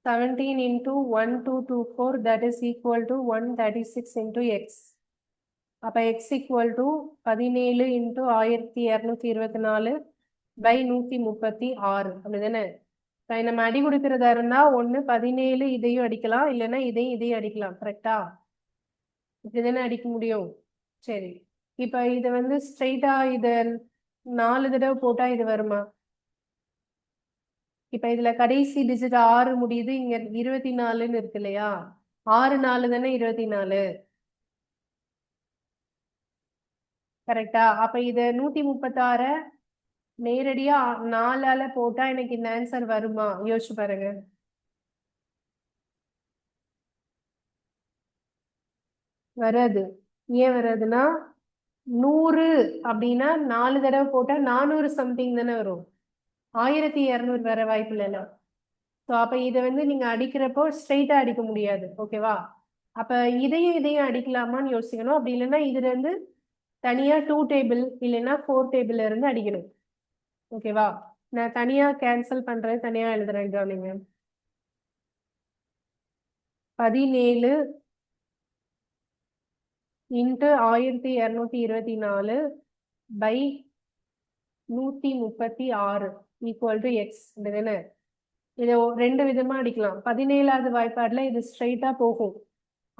17 into 1224, that is equal to 136 into x. அப்ப x equal to 17 into 1224 by 136 அப்படிதானே? நம்ம அடி கொடுக்கறதா இருந்தா 17 இதையும் அடிக்கலாம், இல்லைன்னா இதையும் அடிக்கலாம். கரெக்டா? இப்படிதானே அடிக்க முடியும். சரி, இப்ப இதை வந்து ஸ்ட்ரெயிட்டா இத 4 தடவை போட்டா இது வருமா? இப்ப இதுல கடைசி டிஜிட் 6 முடியுது, இங்க 24ன்னு இருக்கு இல்லையா? 6 4 தானே 24. கரெக்டா? அப்ப இது 136 நேரடியா 4ஆல போட்டா எனக்கு இந்த ஆன்சர் வருமா? யோசிச்சு பாருங்க. வராது. ஏன் வராதுன்னா 100 அப்படின்னா 4 தடவை போட்டா 400 சம்திங் தானே வரும். 1200 வர வாய்ப்பு இல்லைல்ல. ஸோ அப்ப இதை வந்து நீங்க அடிக்கிறப்போ ஸ்ட்ரெயிட்டா அடிக்க முடியாது. ஓகேவா? அப்ப இதையும் அடிக்கலாமான்னு யோசிக்கணும். அப்படி இல்லைன்னா இதுல இருந்து தனியா 2 டேபிள் இல்லைன்னா 4 டேபிள்ல இருந்து அடிக்கணும். ஓகேவா? நான் தனியா கேன்சல் பண்றது தனியா எழுதுறேன். கவனிங்க. 17 into 1224 by 136 equal to X. அப்படிதானே? இதை 2 விதமா அடிக்கலாம். 17வது வாய்ப்பாடுல இது ஸ்ட்ரெயிட்டா போகும்.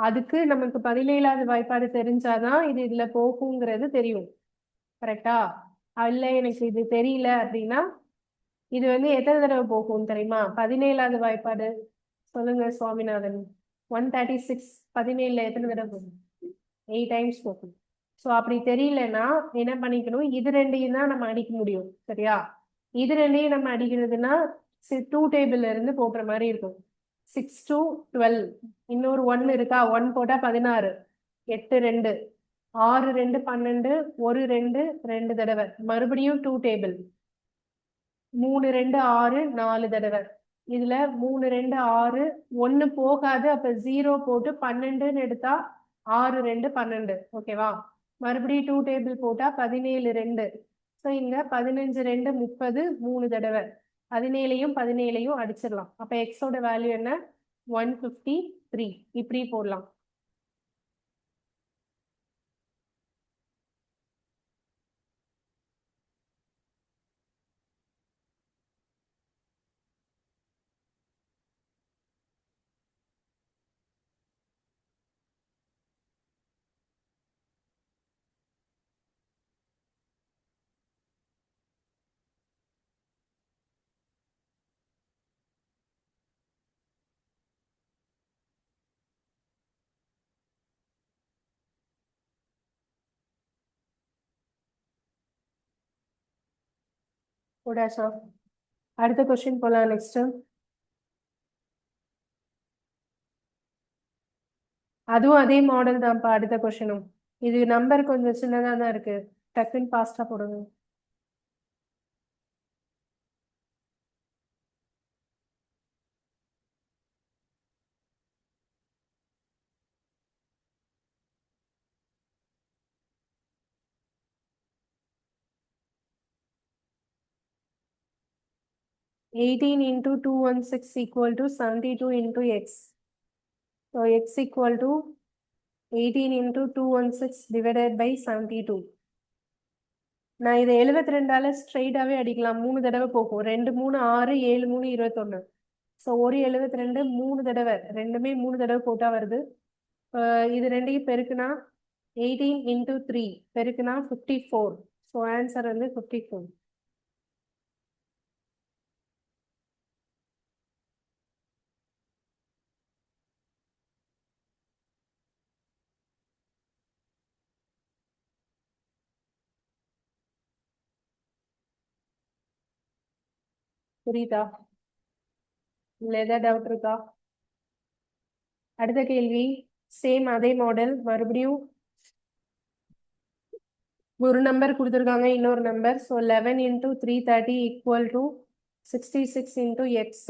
அதுக்கு நமக்கு 17வது வாய்ப்பாடு தெரிஞ்சாதான் இது இதுல போகுங்கிறது தெரியும். கரெக்டா? இல்ல எனக்கு இது தெரியல அப்படின்னா இது வந்து எத்தனை தடவை போகும் தெரியுமா? 17வது வாய்ப்பாடு சொல்லுங்க சுவாமிநாதன். 136 17ல எத்தனை தடவை போகும்? 8 டைம்ஸ் போகும். ஸோ அப்படி தெரியலன்னா என்ன பண்ணிக்கணும்? இது ரெண்டையும் தான் நம்ம அடிக்க முடியும். சரியா? இது ரெண்டையும் நம்ம அடிக்கிறதுனா 2 டேபிள்ல இருந்து போடுற மாதிரி இருக்கும். 6 to 12 இன்னொரு 1 இருக்கா? 1 போட்டா 16 8 2 6 2 12 1 2 2 தடவை மறுபடியும் 2 டேபிள் 3 2 6 4 தடவை. இதுல 3 2 6 1 போகாது. அப்ப 0 போட்டு 12ன்னு எடுத்தா 6 2 12. ஓகேவா? மறுபடியும் 2 டேபிள் போட்டா 17 2. ஸோ இங்க 15 2 30 3 தடவை 17யும் 17யும் அடிச்சிடலாம். அப்ப எக்ஸோட வேல்யூ என்ன? 153. இப்படி போடலாம். போடாச்சா? அடுத்த கொஸ்டின் போலாம். நெக்ஸ்ட் அதுவும் அதே மாடல் தான்ப்பா. அடுத்த கொஸ்டினும் இது நம்பர் கொஞ்சம் சின்னதா தான் இருக்கு. டக்குன்னு ஃபாஸ்டா போடுங்க. Eighteen into 216 equal to 72 into x. So x equal to 18 into 216 divided by 72. நான் இதை 72ஆல ஸ்ட்ரெயிட்டாவே அடிக்கலாம். 3 தடவை போகும். 2 3 6 7 3 21. ஸோ ஒரு 72 3 தடவை, ரெண்டுமே 3 தடவை போட்டா வருது. இது ரெண்டையும் பெருக்குனா 18 into 3 பெருக்குனா 54. ஸோ ஆன்சர் வந்து 54. புரியுதா? இல்லை ஏதாவது டவுட் இருக்கா? அடுத்த கேள்வி சேம் அதே மாடல். மறுபடியும் ஒரு நம்பர் கொடுத்துருக்காங்க, இன்னொரு number. So 11 into 330 equal to 66 into X.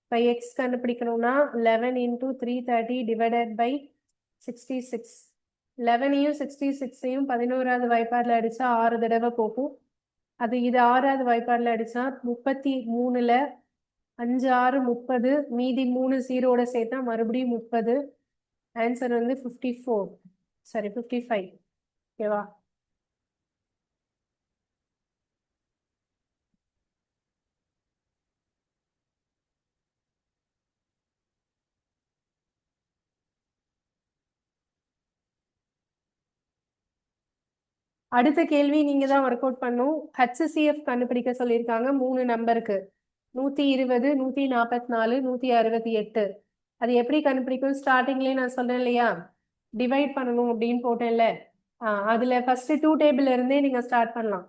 இப்போ எக்ஸ் கண்டுபிடிக்கணும்னா 11 into 330 டிவைடட் பை 66. 11ஐயும் 66ஐயும் 11வது வாய்ப்பாடில் அடிச்சா 6 தடவை போகும். அது இது 6வது வாய்ப்பாடில் அடிச்சா 33ல 5 6 30, மீதி 3 0 சேர்த்தா மறுபடியும் 30. ஆன்சர் வந்து 54, சாரி 55. ஓகேவா? அடுத்த கேள்வி நீங்க தான் ஒர்க் அவுட் பண்ணும். HCF கண்டுபிடிக்க சொல்லியிருக்காங்க 3 நம்பருக்கு. 120, 144, 168. அது எப்படி கண்டுபிடிக்கும்? ஸ்டார்டிங்லேயே நான் சொன்னேன் இல்லையா, டிவைட் பண்ணணும் அப்படின்னு போட்டேன்ல. அதுல ஃபர்ஸ்ட் 2 டேபிள் இருந்தே நீங்க ஸ்டார்ட் பண்ணலாம்.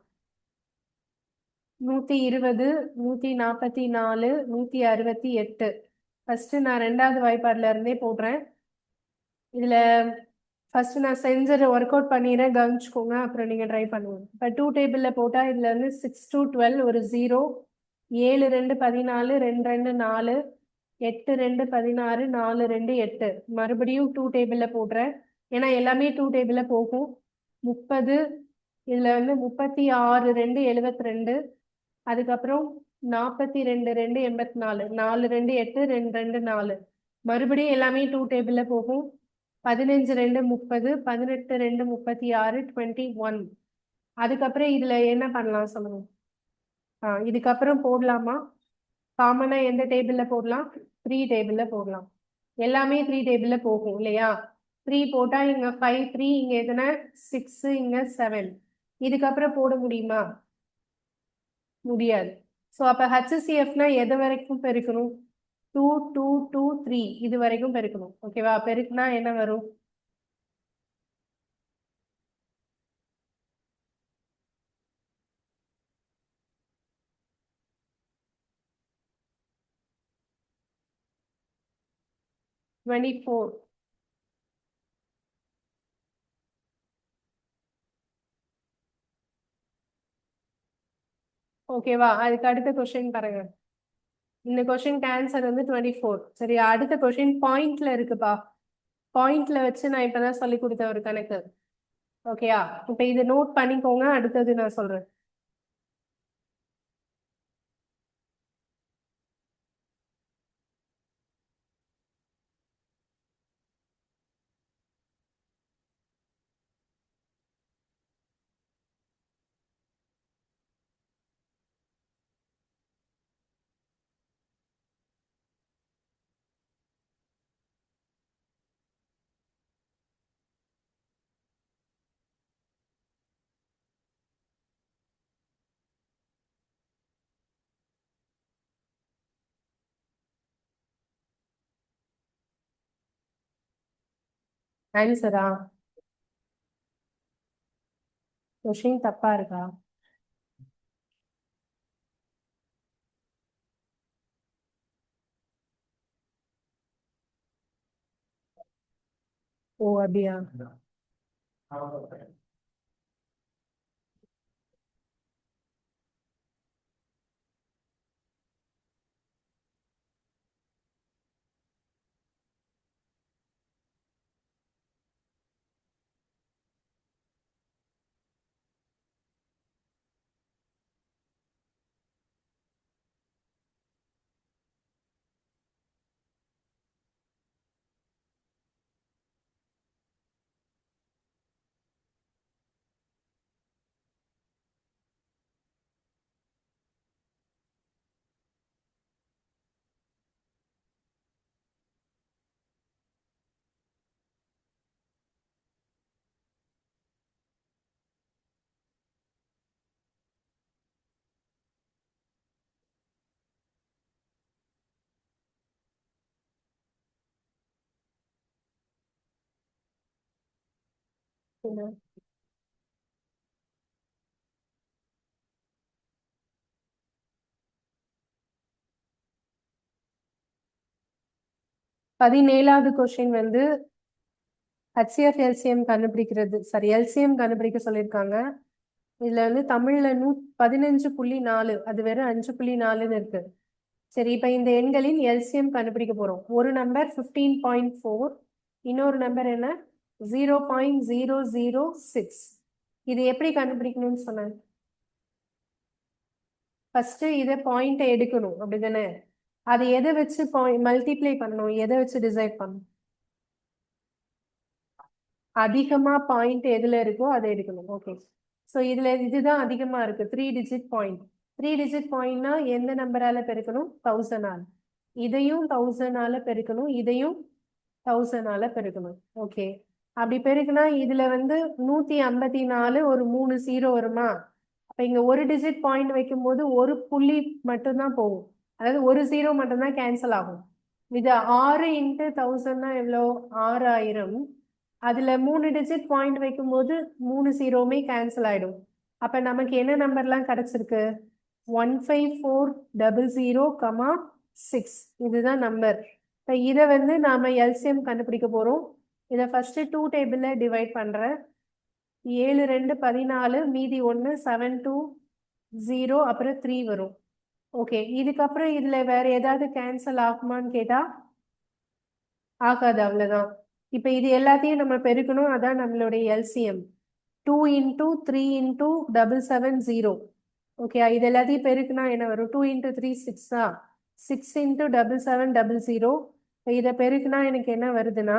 120, 144, 168. ஃபர்ஸ்ட் நான் 2வது வாய்ப்பாடுல இருந்தே போடுறேன். இதுல ஃபர்ஸ்ட் நான் செஞ்சு ஒர்க் அவுட் பண்ணிடுறேன், கவனிச்சுக்கோங்க, அப்புறம் நீங்க ட்ரை பண்ணுவோம். இப்போ 2 டேபிள்ல போட்டா இதுல இருந்து 6 to 12 ஒரு 0, 7 2 14, 2 2 4, 8 2 16, 4 2 8. மறுபடியும் 2 டேபிள்ல போடுறேன், ஏன்னா எல்லாமே 2 டேபிள்ல போகும். 30, இதுல வந்து 36 2 72, அதுக்கப்புறம் 42 2 84, 4 2 8, 2 2 4. மறுபடியும் எல்லாமே 2 டேபிள்ல போகும். 15 2 30, 18 2 36, 21. அதுக்கப்புறம் இதுல என்ன பண்ணலாம் சொல்லுங்க. இதுக்கப்புறம் போடலாமா? காமனா எந்த டேபிள்ல போடலாம்? 3 டேபிள்ல போடலாம். எல்லாமே 3 டேபிள்ல போகும் இல்லையா? 3 போட்டா இங்க 5 3, இங்க எதுனா 6, இங்க 7. இதுக்கப்புறம் போட முடியுமா? முடியாது. ஸோ அப்ப HCFனா எது வரைக்கும் பெருக்கணும்? 2 2 2 3 இது வரைக்கும் பெருக்கணும். ஓகேவா? பெருக்குனா என்ன வரும்? 24. ஓகேவா? அதுக்கு அடுத்த கொஸ்டின் பாருங்க. இந்த கொஸ்டினுக்கு ஆன்சர் வந்து 24. சரி, அடுத்த கொஸ்டின் பாயிண்ட்ல இருக்குப்பா. பாயிண்ட்ல வச்சு நான் இப்பதான் சொல்லி கொடுத்த ஒரு கணக்கு. ஓகேயா? இப்ப இதை நோட் பண்ணிக்கோங்க, அடுத்தது நான் சொல்றேன். ஆன்சரா? கொஸ்டின் தப்பா இருக்கா? ஓ அப்படியா? என்ன? 17வது கொஸ்டின் வந்து HCF LCM கண்டுபிடிக்கிறது. சரி, LCM கண்டுபிடிக்க சொல்லியிருக்காங்க. இதுல வந்து தமிழ்ல 15.4, அது வெறும் 5.4ன்னு இருக்கு. சரி, இப்ப இந்த எண்களின் LCM கண்டுபிடிக்க போறோம். ஒரு நம்பர் 15.4, இன்னொரு நம்பர் என்ன? 0.006. இது எப்படி கண்டுபிடிக்கணும்னு சொன்னேன்? ஃபர்ஸ்ட் இதை பாயிண்ட் எடுக்கணும், அப்படிதானே? அது எதை வச்சு மல்டிப்ளை பண்ணணும், எதை வச்சு டிசைட் பண்ணணும்? அதிகமா பாயிண்ட் எதுல இருக்கோ அதை எடுக்கணும். ஓகே. ஸோ இதுல இதுதான் அதிகமா இருக்கு, 3 டிஜிட் பாயிண்ட். 3 டிஜிட் பாயிண்ட்னா எந்த நம்பரால பெருக்கணும்? 1000ஆல. இதையும் 1000ஆல பெருக்கணும், இதையும் 1000ஆல பெருக்கணும். ஓகே. அப்படி பெருக்குனா இதுல வந்து 154 ஒரு 3 0 வருமா? அப்ப இங்க ஒரு டிஜிட் பாயிண்ட் வைக்கும்போது ஒரு புள்ளி மட்டும்தான் போகும், அதாவது ஒரு 0 மட்டும்தான் கேன்சல் ஆகும். இது 6 இன்ட்டு 1000னா எவ்வளோ? 6000. அதுல 3 டிஜிட் பாயிண்ட் வைக்கும்போது 3 0மே கேன்சல் ஆயிடும். அப்ப நமக்கு என்ன நம்பர்லாம் கிடைச்சிருக்கு? 15400,6 இதுதான் நம்பர். இப்போ இதை வந்து நாம எல்சிஎம் கண்டுபிடிக்க போறோம். இதை ஃபர்ஸ்ட் 2 டேபிள்ல டிவைட் பண்றேன். 7 2 14, மீதி 1 7 2 0, அப்புறம் 3 வரும். ஓகே. இதுக்கப்புறம் இதுல வேற ஏதாவது கேன்சல் ஆகுமான்னு கேட்டா ஆகாது, அவ்வளவுதான். இப்ப இது எல்லாத்தையும் நம்ம பெருக்கணும், அதான் நம்மளுடைய எல்சிஎம். 2 into 3 into 770. ஓகே. இது எல்லாத்தையும் பெருக்குனா என்ன வரும்? 2 இன்டூ 3 6ஆ? 6 இன்டூ 7700. இதை பெருக்குனா எனக்கு என்ன வருதுன்னா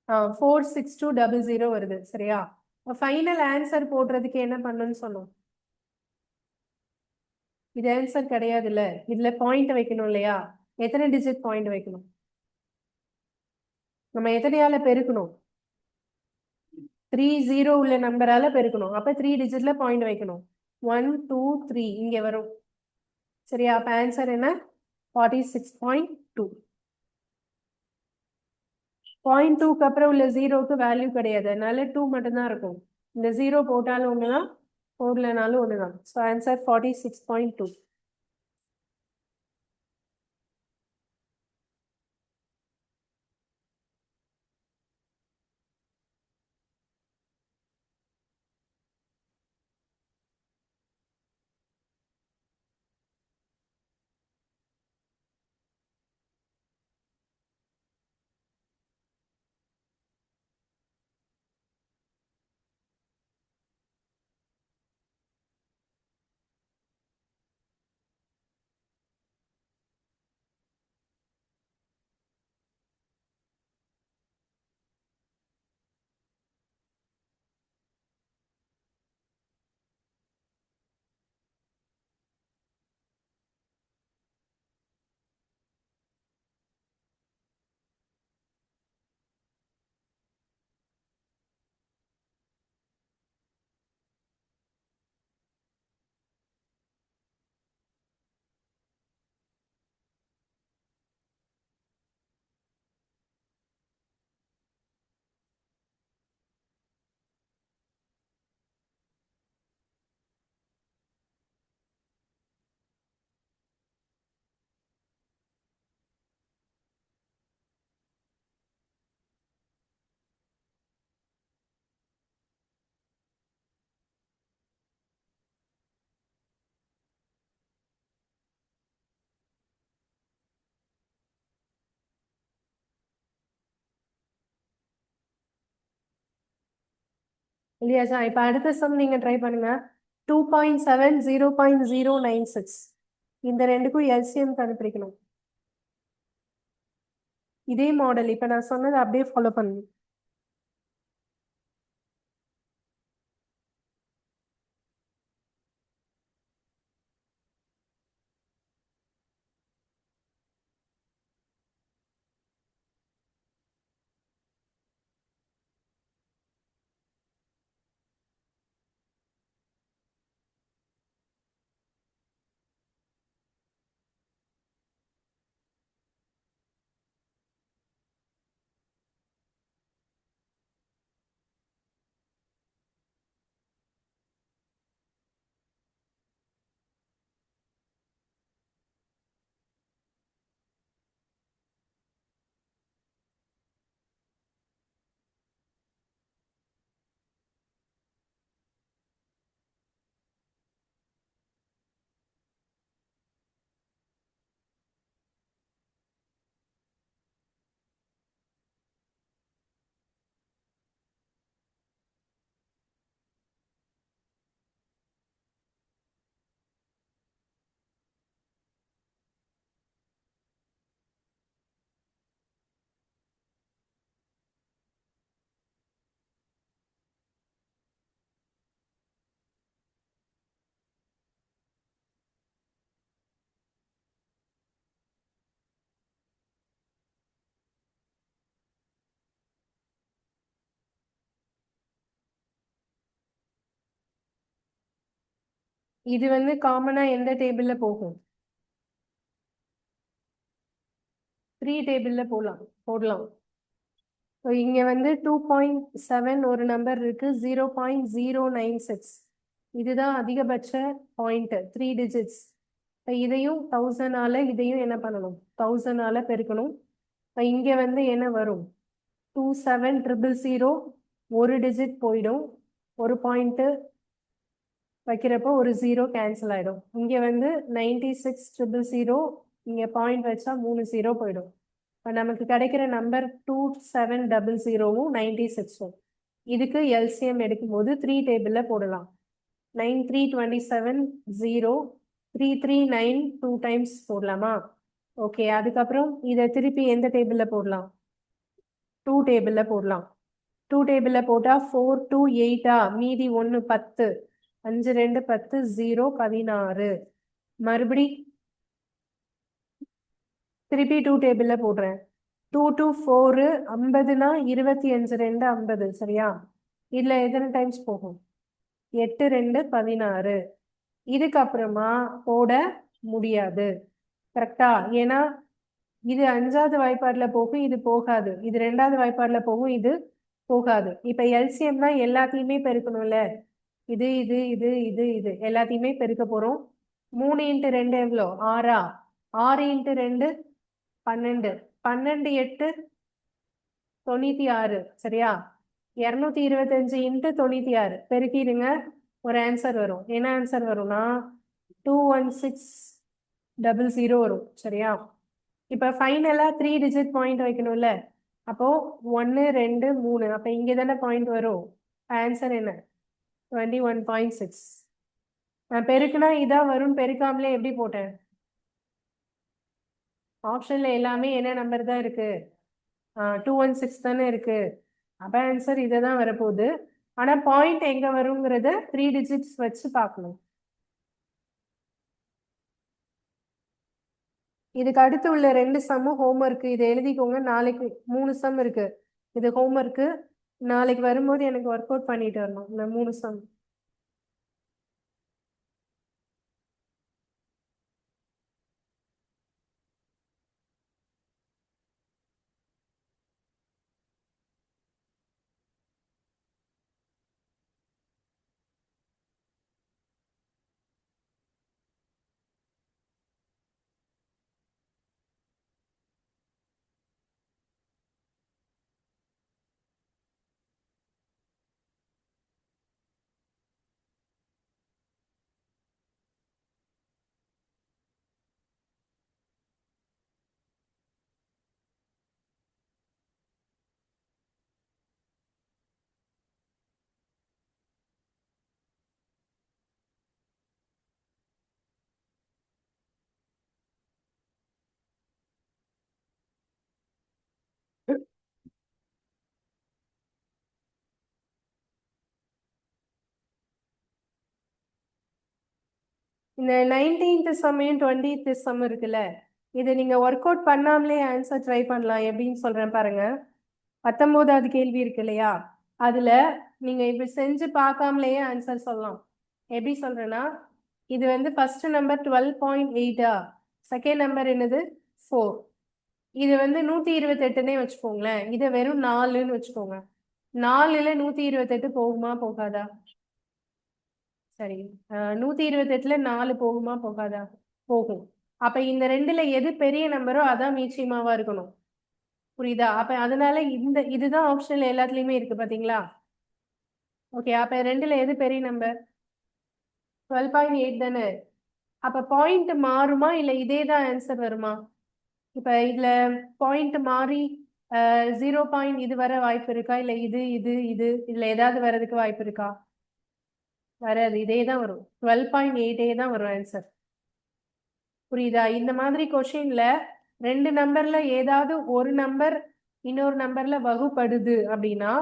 46200 வருது. சரியா? ஃபைனல் ஆன்சர் போடுறதுக்கு என்ன பண்ணணும்னு சொன்னோம்? இது ஆன்சர் கிடையாது இல்ல, இதுல பாயிண்ட் வைக்கணும் இல்லையா? எத்தனை டிஜிட் பாயிண்ட் வைக்கணும்? நம்ம எத்தனையால பெருக்கணும்? 30 உள்ள நம்பரால பெருக்கணும். அப்ப 3 டிஜிட்ல பாயிண்ட் வைக்கணும். 1 2 3 இங்க வரும். சரியா? அப்ப ஆன்சர் என்ன? 46.2. 0.2க்கு அப்புறம் உள்ள ஜீரோக்கு வேல்யூ கிடையாது, அதனால 2 மட்டும்தான் இருக்கும். இந்த 0 போட்டாலும் ஒண்ணுதான், போடலனாலும் ஒண்ணுதான். So answer 46.2. இல்லையா சார்? இப்ப அடுத்த சம் நீங்க ட்ரை பண்ணுங்க. 2.7 0.096 இந்த ரெண்டுக்கும் எல்சிஎம் கண்டுபிடிக்கணும். இதே மாடல் இப்ப நான் சொன்னதை அப்படியே ஃபாலோ பண்ணணும். இது வந்து காமனா எந்த டேபிள்ல போகும்? 3 டேபிள்ல போடலாம். இங்க வந்து 2.7 ஒரு நம்பர் இருக்கு, 0.096. இதுதான் அதிகபட்ச பாயிண்ட், 3 டிஜிட்ஸ். இதையும் 1000 இதையும் என்ன பண்ணணும்? 1000 பெருக்கணும். இங்க வந்து என்ன வரும்? 27000. ஒரு டிஜிட் போயிடும், ஒரு பாயிண்ட் வைக்கிறப்போ ஒரு 0 கேன்சல் ஆயிடும். இங்க வந்து 96000, இங்க பாயிண்ட் வச்சா 3 0 போயிடும். நமக்கு கிடைக்கிற நம்பர் 2700வும் 96ம். இதுக்கு எல்சிஎம் எடுக்கும்போது 3 டேபிள்ல போடலாம். 9 3 27 0 3 3 9 2 டைம்ஸ் போடலாமா? ஓகே, அதுக்கப்புறம் இதை திருப்பி எந்த டேபிள்ல போடலாம்? 2 டேபிள்ல போடலாம். 2 டேபிள்ல போட்டா 4 2 8, மீதி 1 10, 5 2 10, 0 16. மறுபடி திருப்பி 2 டேபிள்ல போடுறேன். 2 2 4 50னா 25 2 50, சரியா? இதுல எத்தனை டைம்ஸ் போகும்? 8 2 16. இதுக்கப்புறமா போட முடியாது, கரெக்டா? ஏன்னா இது 5வது வாய்ப்பாடுல போகும், இது போகாது. இது 2வது வாய்ப்பாடுல போகும், இது போகாது. இப்ப எல்சிஎம் தான் எல்லாத்தையுமே பெருக்கணும்ல. இது இது இது இது இது எல்லாத்தையுமே பெருக்க போறோம். 3 × 2 எவ்வளோ? 6. 6 × 2 12. 12 8 96, சரியா? 225 × 96 பெருக்கிடுங்க, ஒரு ஆன்சர் வரும். என்ன ஆன்சர் வரும்னா 21600 வரும், சரியா? இப்ப ஃபைனலா 3 டிஜிட் பாயிண்ட் வைக்கணும்ல. அப்போ 1 2 3, அப்ப இங்க தானே பாயிண்ட் வரும். ஆன்சர் என்ன? 21.6. நான் பெருக்குனா இதா வரும், பெருக்காமலே எப்படி போட்டேன்? ஆப்ஷன்ல எல்லாமே என்ன நம்பர் தான் இருக்கு? 216 தானே இருக்கு. அப்ப ஆன்சர் இதை தான் வரப்போகுது. ஆனா பாயிண்ட் எங்க வருங்கிறத 3 டிஜிட்ஸ் வச்சு பார்க்கணும். இதுக்கு அடுத்து உள்ள 2 சம்மும் ஹோம்ஒர்க். இதை எழுதிக்கோங்க. நாளைக்கு 3 சம் இருக்கு. இது ஹோம்ஒர்க்கு. நாளைக்கு வரும்போது எனக்கு ஒர்க் அவுட் பண்ணிட்டு வரணும் இந்த 3 சம். இந்த 19th சம்மையும் 20th சம் இருக்குல்ல, இதை நீங்க ஒர்க் அவுட் பண்ணாமலே ஆன்சர் ட்ரை பண்ணலாம். எப்படின்னு சொல்றேன் பாருங்க. 19வது கேள்வி இருக்கு இல்லையா, அதுல நீங்க இப்படி செஞ்சு பார்க்காமலேயே ஆன்சர் சொல்லலாம். எப்படி சொல்றேன்னா, இது வந்து ஃபர்ஸ்ட் நம்பர் 12.8, செகண்ட் நம்பர் என்னது 4. இது வந்து 128ன்னே வச்சுக்கோங்களேன். இதை வெறும் 4ன்னு வச்சுக்கோங்க. 4ல 128 போகுமா போகாதா? சரி, 128ல 4 போகுமா போகாதா? போகும். அப்ப இந்த ரெண்டுல எது பெரிய நம்பரோ அதான் மீச்சியமாவா இருக்கணும். புரியுதா? அப்ப அதனால இதுதான் ஆப்ஷன்ல எல்லாத்துலயுமே இருக்கு, பாத்தீங்களா? ஓகே, அப்ப ரெண்டுல எது பெரிய நம்பர்? 12.8 தானே. அப்ப பாயிண்ட் மாறுமா இல்ல இதே தான் ஆன்சர் வருமா? இப்ப இதுல பாயிண்ட் மாறி 0 பாயிண்ட் இது வர வாய்ப்பு இருக்கா? இல்ல இது இது இது இதுல ஏதாவது வர்றதுக்கு வாய்ப்பு இருக்கா? வராது, இதே தான் வரும். 12.8 தான் வரும் ஆன்சர். புரியுதா? இந்த மாதிரி கொஸ்டின்ல 2 நம்பர்ல ஏதாவது ஒரு நம்பர் இன்னொரு நம்பர்ல வகுப்படுது அப்படின்னா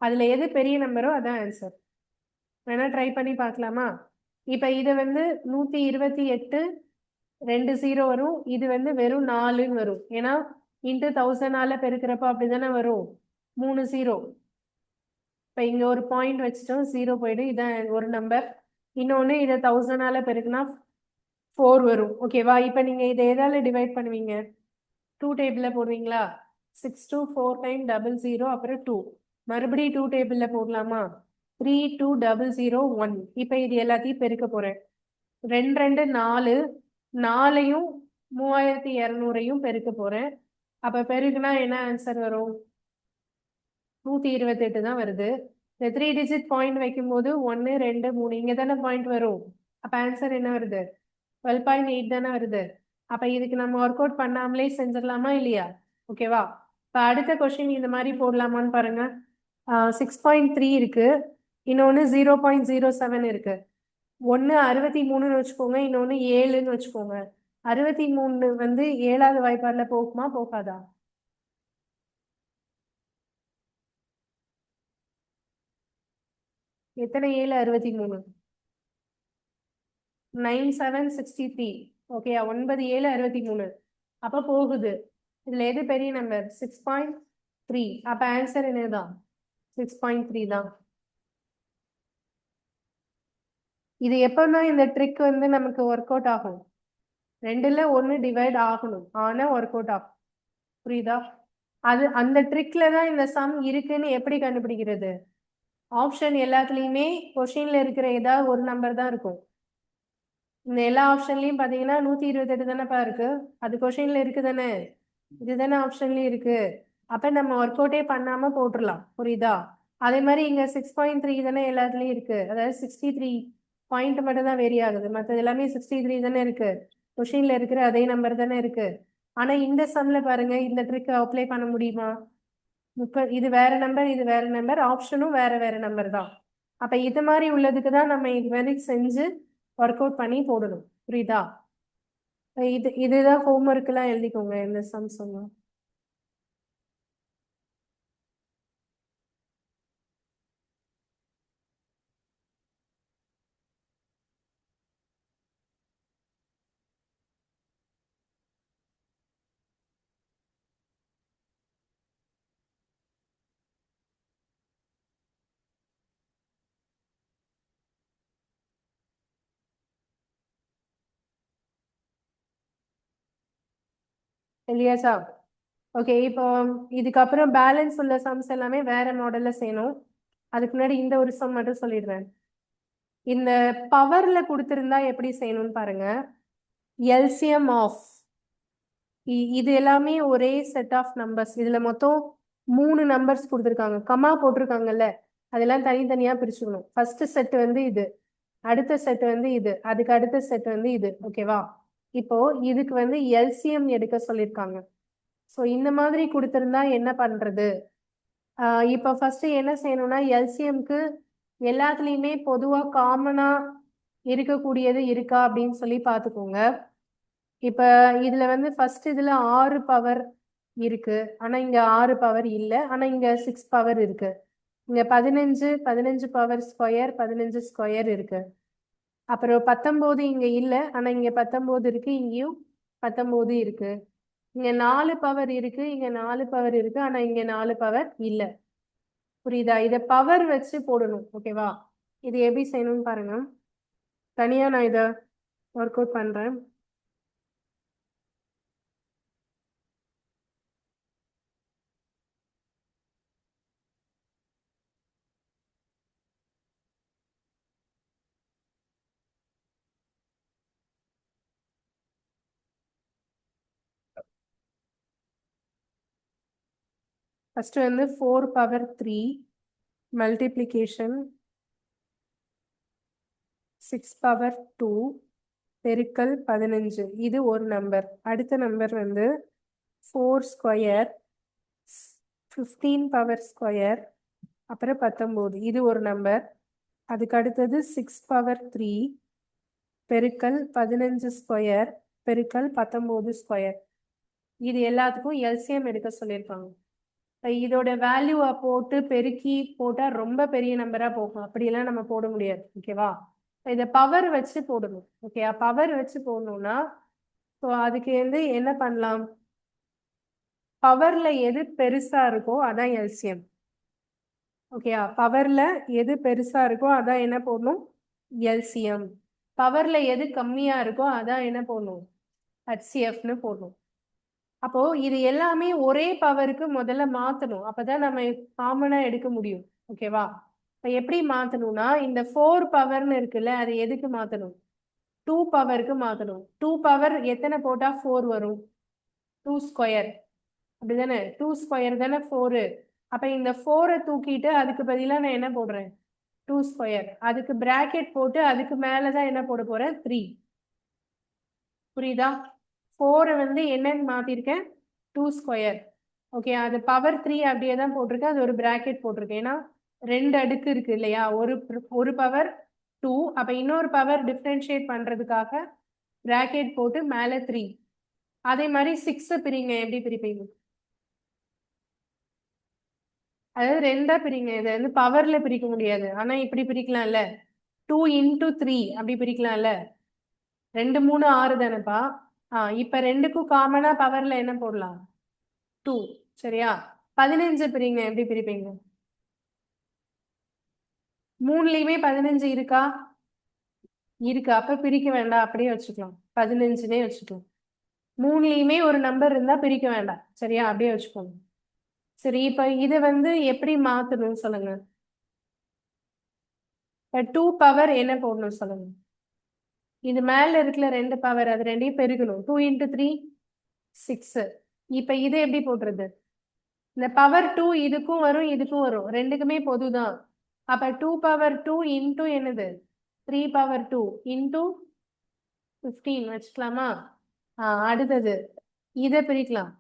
அதுல எது பெரிய நம்பரோ அதான் ஆன்சர். வேணா ட்ரை பண்ணி பார்க்கலாமா? இப்ப இதை வந்து 128 2 0 வரும். இது வந்து வெறும் 4ன்னு வரும். ஏன்னா இன்ட்டு 1000 பெருக்கிறப்ப அப்படிதானே வரும், 3 0. இப்ப இங்க ஒரு பாயிண்ட் வச்சுட்டோம், 0 போயிடும். இதான் ஒரு நம்பர். இன்னொன்னு இதை 1000 பெருக்குனா 4 வரும். ஓகேவா? இப்போ நீங்க இதை எதால டிவைட் பண்ணுவீங்க? 2 டேபிள்ல போடுவீங்களா? 6 2 4 9 00 அப்புறம் 2 மறுபடியும் 2 டேபிள்ல போடலாமா? 3 2 00 1. இப்போ இது எல்லாத்தையும் பெருக்க போறேன். 2 2 4 4ஐயும் 3200ஐயும் பெருக்க போறேன். அப்ப பெருக்குனா என்ன ஆன்சர் வரும்? 128 தான் வருது. இந்த 3 டிஜிட் பாயிண்ட் வைக்கும்போது 1 2 3 இங்க தானே பாயிண்ட் வரும். அப்ப ஆன்சர் என்ன வருது? 12.8 தானே வருது. அப்ப இதுக்கு நம்ம ஒர்க் அவுட் பண்ணாமலே செஞ்சிடலாமா இல்லையா? ஓகேவா? இப்ப அடுத்த கொஸ்டின் இந்த மாதிரி போடலாமான்னு பாருங்க. 6.3 இருக்கு, இன்னொன்னு 0.07 இருக்கு. ஒன்னு 63ன்னு வச்சுக்கோங்க, இன்னொன்னு 7ன்னு வச்சுக்கோங்க. 63 வந்து 7வது வாய்ப்பாடுல போகுமா போகாதா? எத்தனை 7 63? 9 7 63. ஓகே, 9 7 63. அப்ப போகுது. இதுல எது பெரிய நம்பர்? 6.3. அப்ப ஆன்சர் என்னதான்? 6.3 தான். இது எப்பதான் இந்த ட்ரிக் வந்து நமக்கு ஒர்க் அவுட் ஆகும்? 2ல 1 டிவைட் ஆகணும், ஆனா ஒர்க் அவுட் ஆகும். புரியுதா? அது அந்த ட்ரிக்ல தான் இந்த சம் இருக்குன்னு எப்படி கண்டுபிடிக்கிறது? ஆப்ஷன் எல்லாத்துலயுமே கொஸ்டின்ல இருக்கிற ஏதாவது ஒரு நம்பர் தான் இருக்கும். இந்த எல்லா ஆப்ஷன்லயும் பாத்தீங்கன்னா 128 தானேப்பா இருக்கு. அது கொஸ்டின்ல இருக்கு தானே? இதுதானே ஆப்ஷன்லயும் இருக்கு. அப்ப நம்ம ஒர்க் அவுட்டே பண்ணாம போட்டுடலாம். புரியுதா? அதே மாதிரி இங்க 6.3 தானே எல்லாத்துலயும் இருக்கு. அதாவது 63 பாயிண்ட் மட்டும் தான் வேரி ஆகுது, மற்றது எல்லாமே 63 தானே இருக்கு. கொஸ்டின்ல இருக்கிற அதே நம்பர் தானே இருக்கு. ஆனா இந்த சம்ல பாருங்க, இந்த ட்ரிக் அப்ளை பண்ண முடியுமா? இது வேற நம்பர், இது வேற நம்பர், ஆப்ஷனும் வேற வேற நம்பர் தான். அப்ப இது மாதிரி உள்ளதுக்கு தான் நம்ம இது மாதிரி செஞ்சு ஒர்க் அவுட் பண்ணி போடணும். புரியுதா? இதுதான் ஹோம்ஒர்க் எல்லாம் எழுதிக்கோங்க இந்த சம் சொன்னா. இல்லையாச்சா? ஓகே, இப்போ இதுக்கப்புறம் பேலன்ஸ் உள்ள சம்ஸ் எல்லாமே வேற மாடல்ல செய்யணும். அதுக்கு முன்னாடி இந்த ஒரு சம் மட்டும் சொல்லிடுறேன். இந்த பவர்ல கொடுத்திருந்தா எப்படி செய்யணும்னு பாருங்க. எல்சிஎம் ஆஃப் இது எல்லாமே ஒரே செட் ஆஃப் நம்பர்ஸ். இதுல மொத்தம் 3 நம்பர்ஸ் கொடுத்துருக்காங்க, கமா போட்டிருக்காங்கல்ல, அதெல்லாம் தனித்தனியா பிரிச்சுக்கணும். ஃபர்ஸ்ட் செட் வந்து இது, அடுத்த செட் வந்து இது, அதுக்கு அடுத்த செட் வந்து இது. ஓகேவா? இப்போ இதுக்கு வந்து எல்சிஎம் எடுக்க சொல்லியிருக்காங்க. ஸோ இந்த மாதிரி கொடுத்திருந்தா என்ன பண்றது? இப்போ ஃபர்ஸ்ட் என்ன செய்யணும்னா, எல்சிஎம்க்கு எல்லாத்துலேயுமே பொதுவாக காமனா இருக்கக்கூடியது இருக்கா அப்படின்னு சொல்லி பார்த்துக்கோங்க. இப்போ இதுல வந்து ஃபர்ஸ்ட் இதுல 6 பவர் இருக்கு, ஆனா இங்க 6 பவர் இல்லை, ஆனா இங்க 6 பவர் இருக்கு. இங்க 15 பவர் ஸ்கொயர் 15 ஸ்கொயர் இருக்கு. அப்புறம் 19 இங்க இல்லை, ஆனா இங்க 19 இருக்கு, இங்கேயும் 19 இருக்கு. இங்க 4 பவர் இருக்கு, இங்க 4 பவர் இருக்கு, ஆனா இங்க 4 பவர் இல்ல. புரியுதா? இத பவர் வச்சு போடணும். ஓகேவா? இது எப்படி செய்யணும்னு பாருங்க. தனியா நான் இத ஒர்க் அவுட் பண்றேன். ஃபர்ஸ்ட் வந்து 4 பவர் 3 மல்டிப்ளிகேஷன் 6 பவர் 2 பெருக்கல் 15. இது ஒரு நம்பர். அடுத்த நம்பர் வந்து 4 ஸ்கொயர் 15 பவர் ஸ்கொயர் அப்புறம் 19. இது ஒரு நம்பர். அதுக்கு அடுத்தது 6 பவர் 3 பெருக்கல் 15 ஸ்கொயர் பெருக்கல் 19 ஸ்கொயர். இது எல்லாத்துக்கும் எல்சிஎம் எடுக்க சொல்லியிருக்காங்க. இதோட வேல்யூவை போட்டு பெருக்கி போட்டா ரொம்ப பெரிய நம்பரா போகும், அப்படியெல்லாம் நம்ம போட முடியாது. ஓகேவா? இதை பவர் வச்சு போடணும். ஓகே, பவர் வச்சு போடணும்னா ஸோ அதுக்கு வந்து என்ன பண்ணலாம்? பவர்ல எது பெருசா இருக்கோ அதான் எல்சிஎம். ஓகேயா? பவர்ல எது பெருசா இருக்கோ அதான் என்ன போடணும்? எல்சிஎம். பவர்ல எது கம்மியா இருக்கோ அதான் என்ன போடணும், ஹச்சிஎஃப்னு போடணும். அப்போ இது எல்லாமே ஒரே பவருக்கு முதல்ல மாத்தணும், அப்பதான் நம்ம காமனா எடுக்க முடியும். ஓகேவா? இப்ப எப்படி மாத்தணும்னா, இந்த 4 பவர்னு இருக்குல்ல, அது எதுக்கு மாத்தணும், 2 பவருக்கு மாத்தணும். 2 பவர் எத்தனை போட்டா 4 வரும், 2 ஸ்கொயர். அப்படிதானே, 2 ஸ்கொயர் தானே 4. அப்ப இந்த 4 தூக்கிட்டு அதுக்கு பதிலா நான் என்ன போடுறேன், 2 ஸ்கொயர். அதுக்கு பிராக்கெட் போட்டு அதுக்கு மேலதான் என்ன போட போறேன், 3. புரியுதா? 4 வந்து என்னன்னு மாத்திருக்கேன், 2 ஸ்கொயர். ஓகே, அது பவர் 3 அப்படியே தான் போட்டிருக்கேன், அது ஒரு பிராக்கெட் போட்டிருக்கேன். ஏன்னா 2 அடுக்கு இருக்கு இல்லையா, ஒரு பவர் 2, அப்ப இன்னொரு பவர் டிஃபரன்ஷியேட் பண்றதுக்காக பிராக்கெட் போட்டு மேல 3. அதே மாதிரி 6 பிரிங்க, எப்படி பிரிப்பீங்க, அதாவது 2 பிரிங்க. இதை வந்து பவர்ல பிரிக்க முடியாது, ஆனா இப்படி பிரிக்கலாம்ல, 2 into 3 அப்படி பிரிக்கலாம்ல. 2 3 6 தானேப்பா. இப்ப 2க்கும் காமனா பவர்ல என்ன போடலாம், 2. சரியா? 15 பிரிங்க, எப்படி பிரிப்பீங்க, 3லயுமே 15 இருக்கா, இருக்கு. அப்ப பிரிக்க வேண்டாம், அப்படியே வச்சுக்கலாம், 15னே வச்சுக்கலாம். 3லயுமே ஒரு நம்பர் இருந்தா பிரிக்க வேண்டாம். சரியா? அப்படியே வச்சுக்கோங்க. சரி, இப்ப இதை வந்து எப்படி மாத்தணும் சொல்லுங்க. இப்ப 2 பவர் என்ன போடணும் சொல்லுங்க. இது மேல இருக்குல்ல 2 பவர், அது ரெண்டையும் பெருக்கணும். 2 into 3 6. இப்ப இதை எப்படி போடுறது, இந்த பவர் 2 இதுக்கும் வரும் இதுக்கும் வரும், ரெண்டுக்குமே பொதுதான். அப்ப 2 பவர் 2 இன்டூ என்னது, 3 பவர் 2 இன்டூ 15 வச்சுக்கலாமா? அடுத்தது இதை பிரிக்கலாம்.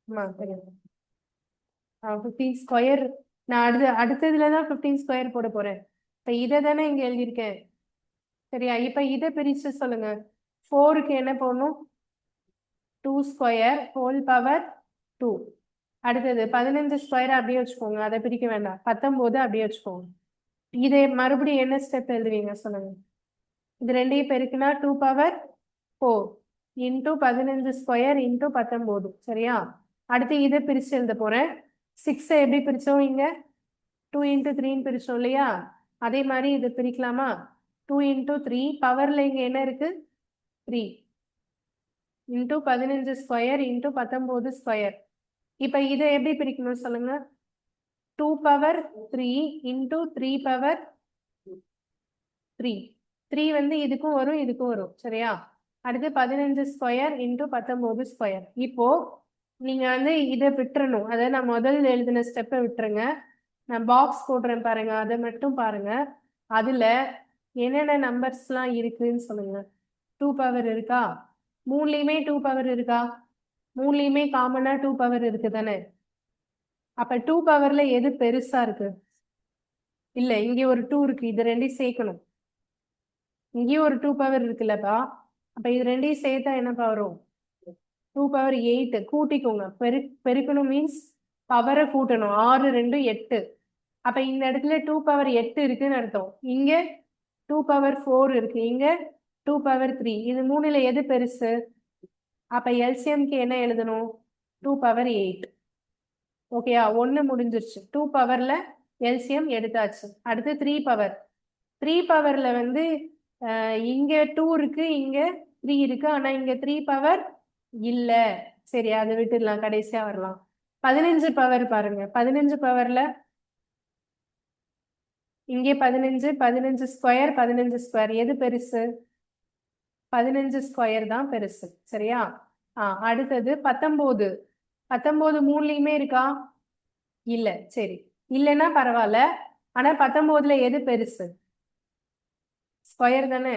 ஆமா, தெரியும். 15 ஸ்கொயர். நான் அடுத்ததுலதான் 15 ஸ்கொயர் போட போறேன். இப்ப இதை தானே இங்க எழுதியிருக்கேன். சரியா? இப்ப இதை பிரிச்சு சொல்லுங்க. 4க்கு என்ன போடணும், 2 ஸ்கொயர் ஹோல் பவர் 2. அடுத்தது 15 ஸ்கொயர் அப்படியே வச்சுக்கோங்க, அதை பிரிக்க வேண்டாம். 19 அப்படியே வச்சுக்கோங்க. இதை மறுபடியும் என்ன ஸ்டெப் எழுதுவீங்க சொல்லுங்க. இது ரெண்டையும் பெருக்குனா 2 பவர் 4 இன்டூ 15 ஸ்கொயர் இன்டூ 19. சரியா? அடுத்து இதை பிரிச்சு எழுத போறேன். 6 எப்படி பிரிச்சோம், இங்க 2 into 3ன்னு பிரிச்சோம் இல்லையா, அதே மாதிரி இதை பிரிக்கலாமா, 2 into 3 பவர்ல இங்க என்ன இருக்கு, 3 இன்டூ 15 ஸ்கொயர் இன்டூ 19 ஸ்கொயர். இப்ப இதை எப்படி பிரிக்கணும் சொல்லுங்க, 2 பவர் 3 இன்டூ 3 பவர் 3. 3 வந்து இதுக்கும் வரும் இதுக்கும் வரும். சரியா? அடுத்து 15 ஸ்கொயர் இன்டூ 19 ஸ்கொயர். இப்போ நீங்க வந்து இதை விட்டுறணும், அதாவது நான் முதல்ல எழுதின ஸ்டெப்பை விட்டுருங்க. நான் பாக்ஸ் போடுறேன் பாருங்க, அதை மட்டும் பாருங்க. அதுல என்னென்ன நம்பர்ஸ்லாம் இருக்குன்னு சொல்லுங்க. 2 பவர் இருக்கா, 3லயுமே 2 பவர் இருக்கா, 3லயுமே காமனா 2 பவர் இருக்கு தானே. அப்ப 2 பவர்ல எது பெருசா இருக்கு, இல்ல இங்க ஒரு 2 இருக்கு, இது ரெண்டையும் சேர்க்கணும். இங்கேயும் ஒரு 2 பவர் இருக்குல்லப்பா, அப்ப இது ரெண்டையும் சேர்த்தா என்னப்பா வரும், 2 பவர் 8. கூட்டிக்கோங்க, பெருக்கணும் மீன்ஸ் பவரை கூட்டணும். 6 2 8. அப்ப இந்த இடத்துல 2 பவர் 8 இருக்குன்னு அர்த்தம். இங்க 2 பவர் 4 இருக்கு, இங்க 2 பவர் 3. இது மூணுல எது பெருசு, அப்ப எல்சிஎம்க்கு என்ன எழுதணும், 2 பவர் 8. ஓகேயா? 1 முடிஞ்சிருச்சு. 2 பவர்ல எல்சிஎம் எடுத்தாச்சு. அடுத்து 3 பவர். 3 பவர்ல வந்து இங்க 2 இருக்கு, இங்க 3 இருக்கு, ஆனா இங்க 3 பவர் இல்ல. சரி, அதை விட்டுடலாம், கடைசியா வரலாம். 15 பவர் பாருங்க. 15 பவர்ல இங்கே 15 15 ஸ்கொயர் 15 ஸ்கொயர் எது பெருசு, 15 ஸ்கொயர் தான் பெருசு. சரியா? அடுத்தது 19. 19 மூணுலயுமே இருக்கா, இல்ல. சரி, இல்லைன்னா பரவாயில்ல. ஆனா 19ல எது பெருசு, ஸ்கொயர் தானே.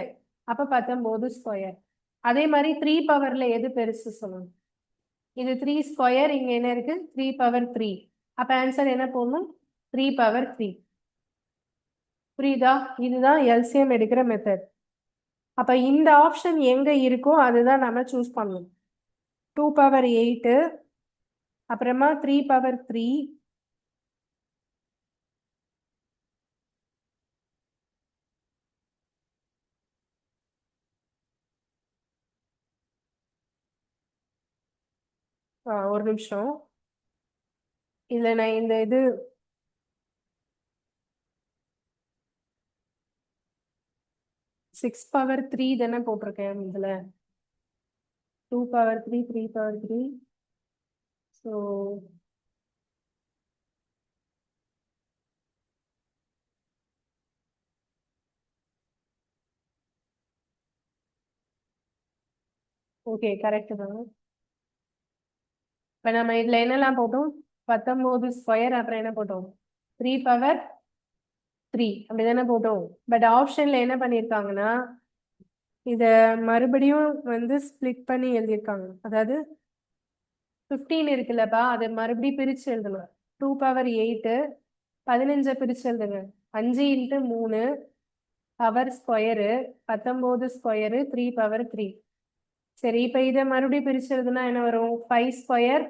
அப்ப 19 ஸ்கொயர். அதே மாதிரி 3 பவர்ல எது பெருசு சொல்லுங்க. இது 3 ஸ்கொயர், இங்க என்ன இருக்கு, 3 பவர் 3. அப்ப ஆன்சர் என்ன போடணும், 3 பவர் 3. புரியுதா? இதுதான் எல்சிஎம் எடுக்கிற மெத்தட். அப்ப இந்த ஆப்ஷன் எங்க இருக்கோ அதுதான் நம்ம சூஸ் பண்ணணும். 2 பவர் 8, அப்புறமா 3 பவர் 3, ஒரு நிமிஷம். இதுல நான் இந்த இது 6 power 3 தானே போட்டிருக்கேன் இதுல 2 power 3 3 power 3 so okay correct தான். இப்போ நம்ம இதுல என்னெல்லாம் போட்டோம் 19 ஸ்கொயர் அப்புறம் என்ன போட்டோம் 3 பவர் 3 அப்படிதானே போட்டோம். பட் ஆப்ஷன்ல என்ன பண்ணியிருக்காங்கன்னா இத மறுபடியும் வந்து ஸ்பிளிட் பண்ணி எழுதியிருக்காங்க. அதாவது 15 இருக்குல்லப்பா அதை மறுபடியும் பிரிச்சு எழுதணும். 2 பவர் 8 15 பிரிச்சு எழுதுங்க. 5 into 3 power square 19 square 3 power 3. சரி இப்போ இதை மறுபடியும் பிரிச்சு எழுதுனா என்ன வரும் 5 ஸ்கொயர்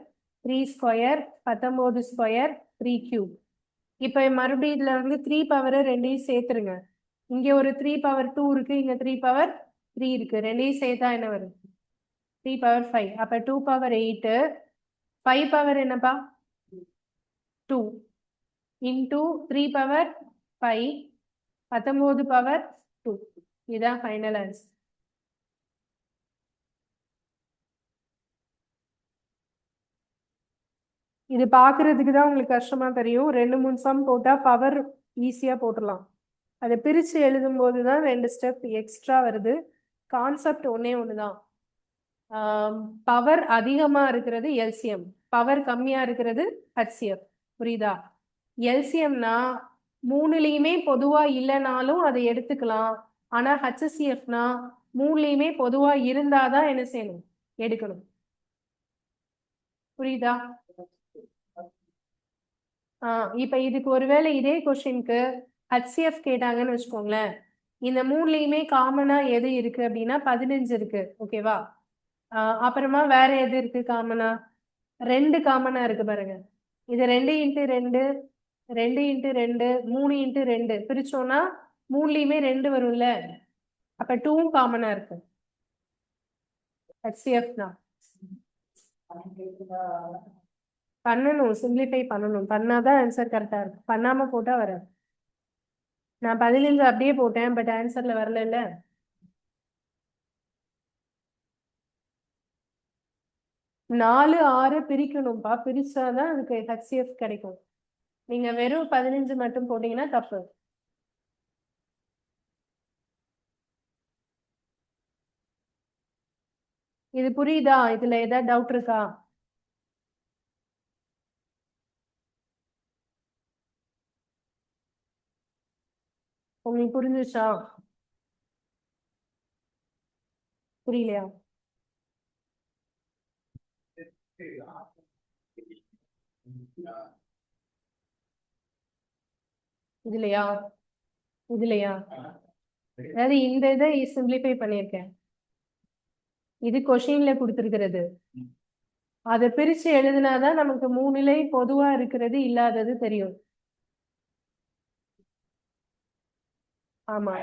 3 ஸ்கொயர் 19 ஸ்கொயர் 3 கியூப். இப்போ மறுபடியும் இதுல வந்து 3 பவர் ரெண்டையும் சேர்த்துருங்க. இங்க ஒரு 3 பவர் 2 இருக்கு, இங்க 3 பவர் 3 இருக்கு, ரெண்டையும் சேர்த்தா என்ன வரும் 3 பவர் 5. அப்ப 2 பவர் 8 5 பவர் என்னப்பா 2 இன்டூ 3 பவர் 5 19 பவர் 2. இதுதான் ஃபைனல் ஆன்சர். இது பாக்குறதுக்கு தான் உங்களுக்கு கஷ்டமா தெரியும். 2-3 சம் போட்டா பவர் ஈஸியா போட்டுடலாம். அதை பிரிச்சு எழுதும் போதுதான் 2 ஸ்டெப் எக்ஸ்ட்ரா வருது. கான்செப்ட் ஒன்னே ஒண்ணுதான். பவர் அதிகமா இருக்கிறது எல்சிஎம், பவர் கம்மியா இருக்கிறது ஹெச்சிஎஃப். புரியுதா? எல்சிஎம்னா மூணுலயுமே பொதுவா இல்லைனாலும் அதை எடுத்துக்கலாம். ஆனா ஹெச்சிஎஃப்னா மூணுலயுமே பொதுவா இருந்தாதான் என்ன செய்யணும் எடுக்கணும். புரியுதா? இப்ப இதுக்கு ஒருவேளை இதே கொஸ்டினுக்கு ஹெச்சிஎஃப் கேட்டாங்கன்னு வச்சுக்கோங்களேன். இந்த மூணுலயுமே காமனா எது இருக்கு அப்படின்னா 15 இருக்கு. ஓகேவா? அப்புறமா வேற எது இருக்கு காமனா 2 காமனா இருக்கு பாருங்க. இது 2 இன்ட்டு 2 2 இன்ட்டு 2 3 இன்ட்டு 2 பிரிச்சோம்னா மூணுலயுமே 2 வரும்ல. அப்ப 2 காமனா இருக்கு. ஹெச்சிஎஃப் தான் பண்ணணும், சிம்பிளிஃபை பண்ணணும். பண்ணாதான் ஆன்சர் கரெக்டா இருக்கு. பண்ணாம போட்டா வராது. நான் 15 அப்படியே போட்டேன், பட் ஆன்சர்ல வரல. 4 6 பிரிக்கணும்பா, பிரிச்சாதான் அதுக்கு ஹெச்சிஎஃப் கிடைக்கும். நீங்க வெறும் 15 மட்டும் போட்டீங்கன்னா தப்பு. இது புரியுதா? இதுல ஏதாவது டவுட் இருக்கா? உங்களுக்கு புரிஞ்சுச்சா? புரியலையா? இதுலையா இதுலையா அதாவது இந்த இதை சிம்பிளிஃபை பண்ணியிருக்கேன். இது கொஷின்ல கொடுத்துருக்கிறது. அதை பிரிச்சு எழுதினாதான் நமக்கு மூணுலே பொதுவா இருக்கிறது இல்லாதது தெரியும். ஆமா.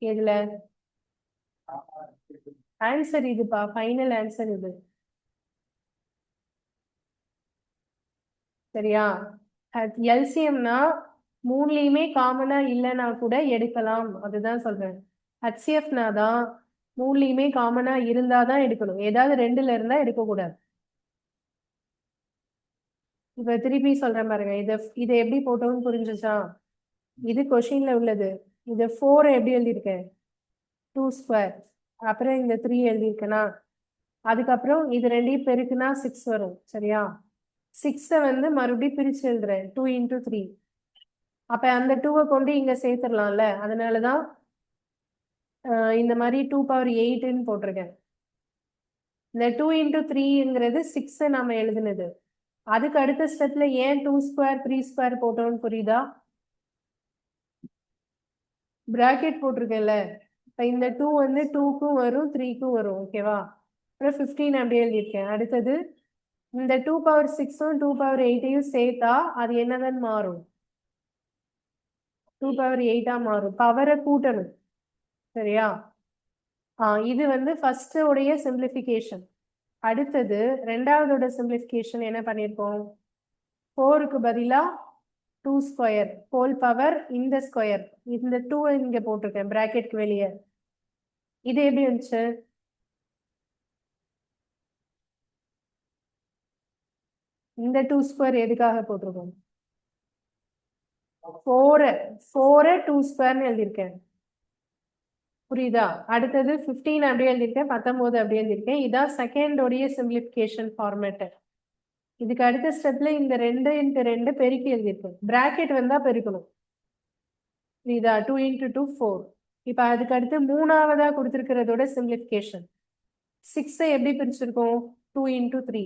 இதுல ஆன்சர் இதுப்பா, ஃபைனல் ஆன்சர் இது. சரியா? எல்சிஎம்னா மூணுலயுமே காமனா இல்லைன்னா கூட எடுக்கலாம், அதுதான் சொல்றேன். ஹெச்சிஎஃப்னா தான் மூணுலயுமே காமனா இருந்தாதான் எடுக்கணும். ஏதாவது 2ல இருந்தா எடுக்கக்கூடாது. இப்ப திருப்பி சொல்றேன் பாருங்க. இதை எப்படி போட்டோம்னு புரிஞ்சுச்சா? இது கொஷின்ல உள்ளது. இது 4 எப்படி எழுதியிருக்கேன் 2 ஸ்கொயர், அப்புறம் இந்த 3 எழுதியிருக்கேனா, அதுக்கப்புறம் இது ரெண்டையும் பெருக்குனா 6 வரும். சரியா? 6 வந்து மறுபடியும் பிரிச்சு எழுதுறேன் 2 இன்டூ 3. அப்ப அந்த 2 கொண்டு இங்க சேர்த்துடலாம்ல. அதனாலதான் இந்த மாதிரி 2 பவர் 8ன்னு போட்டிருக்கேன். இந்த 2 இன்டூ 3ங்கிறது 6 நாம எழுதுனது. அதுக்கு அடுத்த ஸ்டெப்ல ஏன் 2 ஸ்கொயர் 3 ஸ்கொயர் போட்டோம்னு புரியுதா? பிராக்கெட் போட்டிருக்கேன்ல. இப்ப இந்த 2 வந்து 2க்கும் வரும் 3க்கும் வரும். ஓகேவா? அப்புறம் 15 அப்படியே எழுதியிருக்கேன். அடுத்தது இந்த 2 பவர் 6ம் 2 பவர் 8யும் சேர்த்தா அது என்னதான் மாறும் 2 பவர் 8ஆ மாறும். பவரை கூட்டணும். சரியா? இது வந்து ஃபர்ஸ்ட் உடைய சிம்பிளிஃபிகேஷன். அடுத்தது ரெண்டாவதோட சிம்பிளிஃபிகேஷன் என்ன பண்ணியிருக்கோம் 4க்கு பதிலா 2 ஸ்கொயர் ஹோல் பவர் இந்த ஸ்கொயர் இந்த 2 இங்க போட்டிருக்கேன் பிராக்கெட்க்கு வெளியே. இது எப்படி இருந்துச்சு? இந்த 2 ஸ்கொயர் எதுக்காக போட்டிருக்கோம்? 4 2 ஸ்கொயர்னு எழுதியிருக்கேன். புரியுதா? அடுத்தது 15 அப்படியே எழுதியிருக்கேன், 19 அப்படியே எழுதியிருக்கேன். இதான் செகண்டோடைய சிம்பிளிஃபிகேஷன் ஃபார்மேட். இதுக்கு அடுத்த ஸ்டெப்ல இந்த 2 இன்ட்டு 2 பெருக்கி எழுதியிருக்கேன். பிராக்கெட் வந்தா பெருக்கணும். புரியுதா? 2 இன்ட்டு 2 4. இப்போ அதுக்கு அடுத்து மூணாவதா கொடுத்துருக்கிறதோட சிம்பிளிஃபிகேஷன் 6 எப்படி பிரிச்சிருக்கோம்? 2 இன்ட்டு 3.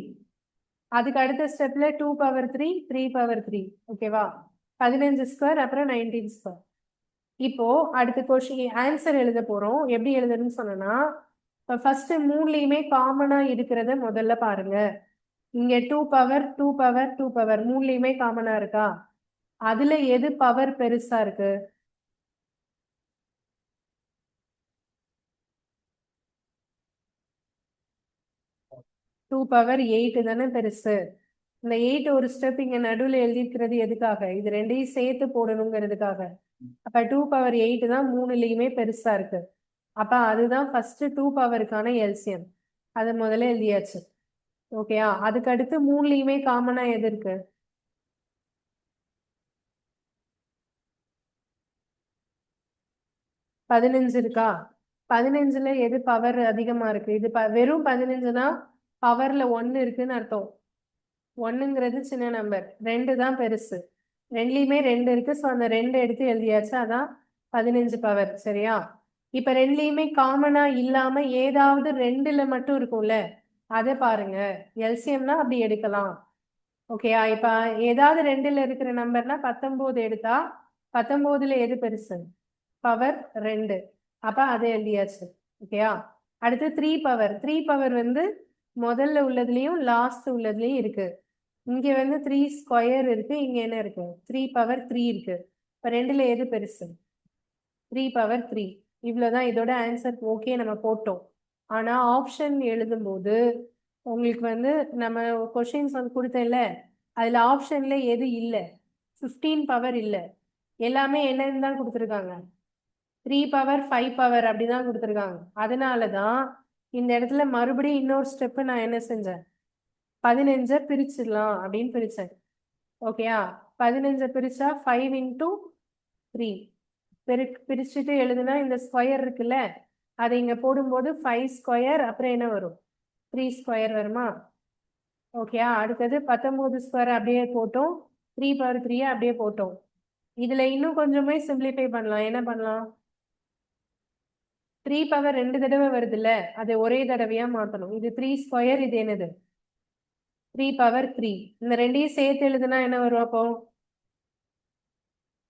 அதுக்கு அடுத்த ஸ்டெப்ல 2 பவர் 3 3 பவர் 3. ஓகேவா? 15 ஸ்கொயர் அப்புறம் 19 ஸ்கொயர். இப்போ அடுத்த கொஸ்டின் ஆன்சர் எழுத போறோம். எப்படி எழுதுறதுன்னு சொன்னா, இப்போ ஃபர்ஸ்ட் மூணுலயுமே காமனா இருக்கிறத முதல்ல பாருங்க. இங்க 2 பவர் 2 பவர் 2 பவர் மூணுலயுமே காமனா இருக்கா? அதுல எது பவர் பெருசா இருக்கு? 2 பவர் 8 தானே பெருசு. இந்த 8 ஒரு ஸ்டெப் இங்க நடுவுல எழுதியிருக்கிறது எதுக்காக? இது ரெண்டையும் சேர்த்து போடணுங்கிறதுக்காக. அப்ப 2 பவர் 8 தான் மூணுலயுமே பெருசா இருக்கு. அப்ப அதுதான் ஃபர்ஸ்ட் 2 பவருக்கான எல்சிஎம். அதை முதல்ல எழுதியாச்சு. ஓகேயா? அதுக்கு அடுத்து மூணுலயுமே காமனா எது இருக்கு? 15 இருக்கா? 15ல எது பவர் அதிகமா இருக்கு? இது வெறும் 15னா பவர்ல 1 இருக்குன்னு அர்த்தம். 1ங்கிறது சின்ன நம்பர், 2 தான் பெருசு. ரெண்டுலயுமே 2 இருக்கு. ஸோ அந்த 2 எடுத்து எழுதியாச்சு. அதான் 15 பவர். சரியா? இப்ப ரெண்டுலயுமே காமனா இல்லாம ஏதாவது 2ல மட்டும் இருக்கும்ல, அதை பாருங்க. எல்சிஎம்னா அப்படி எடுக்கலாம். ஓகேயா? இப்ப ஏதாவது 2ல இருக்கிற நம்பர்னா 19 எடுத்தா 19ல எது பெருசு? பவர் 2. அப்ப அதை எழுதியாச்சு. ஓகேயா? அடுத்து 3 பவர். 3 பவர் வந்து முதல்ல உள்ளதுலயும் லாஸ்ட் உள்ளதுலயும் இருக்கு. இங்க வந்து 3 ஸ்கொயர் இருக்கு. இங்க என்ன இருக்கு? 3 பவர் 3 இருக்கு. இப்ப ரெண்டுல எது பெருசு? 3 பவர் 3. இவ்வளவுதான் இதோட ஆன்சர். ஓகே, நம்ம போட்டோம். ஆனா ஆப்ஷன் எழுதும்போது உங்களுக்கு வந்து நம்ம கொஸ்டின்ஸ் வந்து கொடுத்தேன்ல, அதுல ஆப்ஷன்ல எது இல்லை? 15 பவர் இல்லை. எல்லாமே என்னன்னு தான் கொடுத்துருக்காங்க? 3 பவர் 5 பவர் அப்படிதான் கொடுத்துருக்காங்க. அதனாலதான் இந்த இடத்துல மறுபடியும் இன்னொரு ஸ்டெப் நான் என்ன செஞ்சேன்? 15 பிரிச்சிடலாம் அப்படின்னு பிரிச்சேன். ஓகேயா? 15 பிரிச்சா 5 இன்டூ 3. பிரிச்சுட்டு எழுதுனா இந்த ஸ்கொயர் இருக்குல்ல, அதை இங்க போடும்போது 5 ஸ்கொயர் அப்புறம் என்ன வரும்? 3 ஸ்கொயர் வருமா? ஓகேயா? அடுத்தது 19 ஸ்கொயர் அப்படியே போட்டோம். 3 பவர் 3 அப்படியே போட்டோம். இதுல இன்னும் கொஞ்சமே சிம்பிளிஃபை பண்ணலாம். என்ன பண்ணலாம்? 3 பவர் 2 தடவை வருது இல்ல, அதை ஒரே தடவையா மாத்தணும். இது 3 ஸ்கொயர், இது என்னது? 3 பவர் 3. இந்த ரெண்டையும் சேர்த்து எழுதுனா என்ன வரும் அப்போ?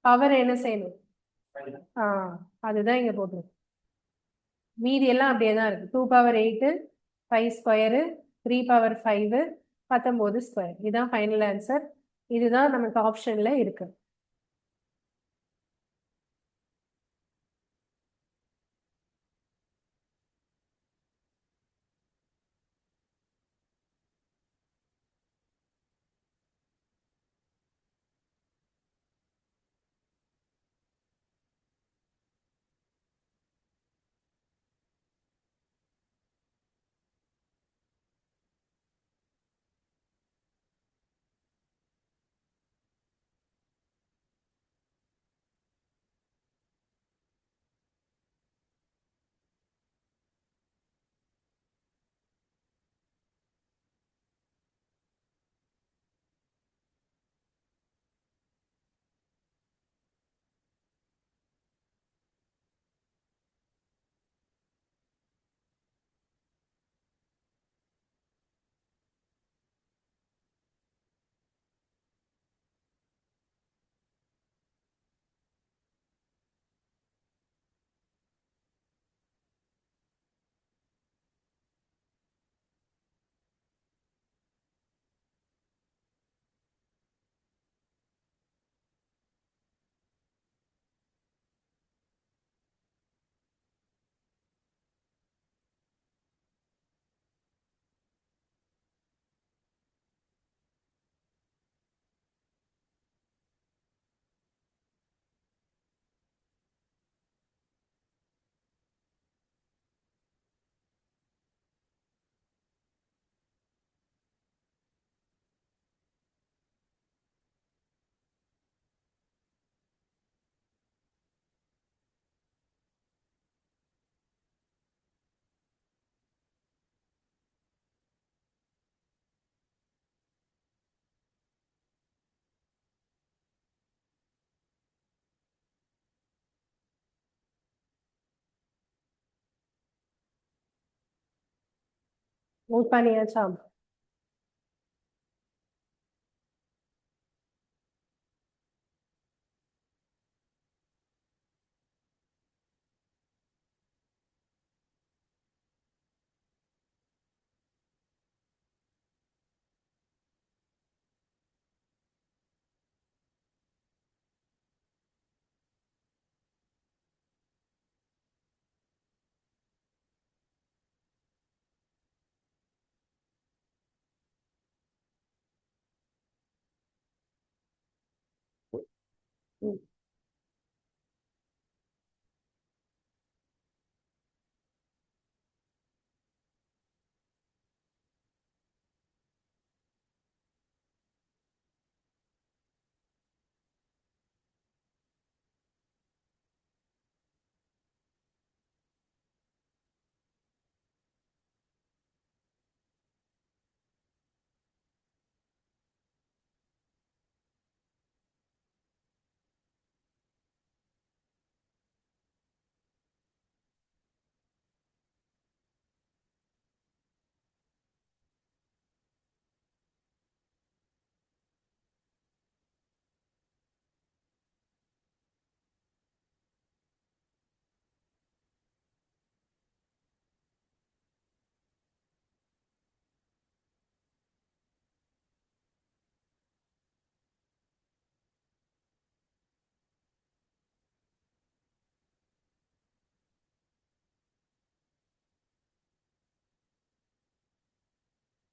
பவர் என்ன செய்யணும்? அதுதான் இங்க போட்டுரும். மீதி எல்லாம் அப்படியே தான் இருக்கு. 2 பவர் 8 5 ஸ்கொயரு 3 பவர் 5 19 ஸ்கொயர். இதுதான் ஃபைனல் ஆன்சர். இதுதான் நமக்கு ஆப்ஷன்ல இருக்கு. நோட் பண்ணியாச்சா?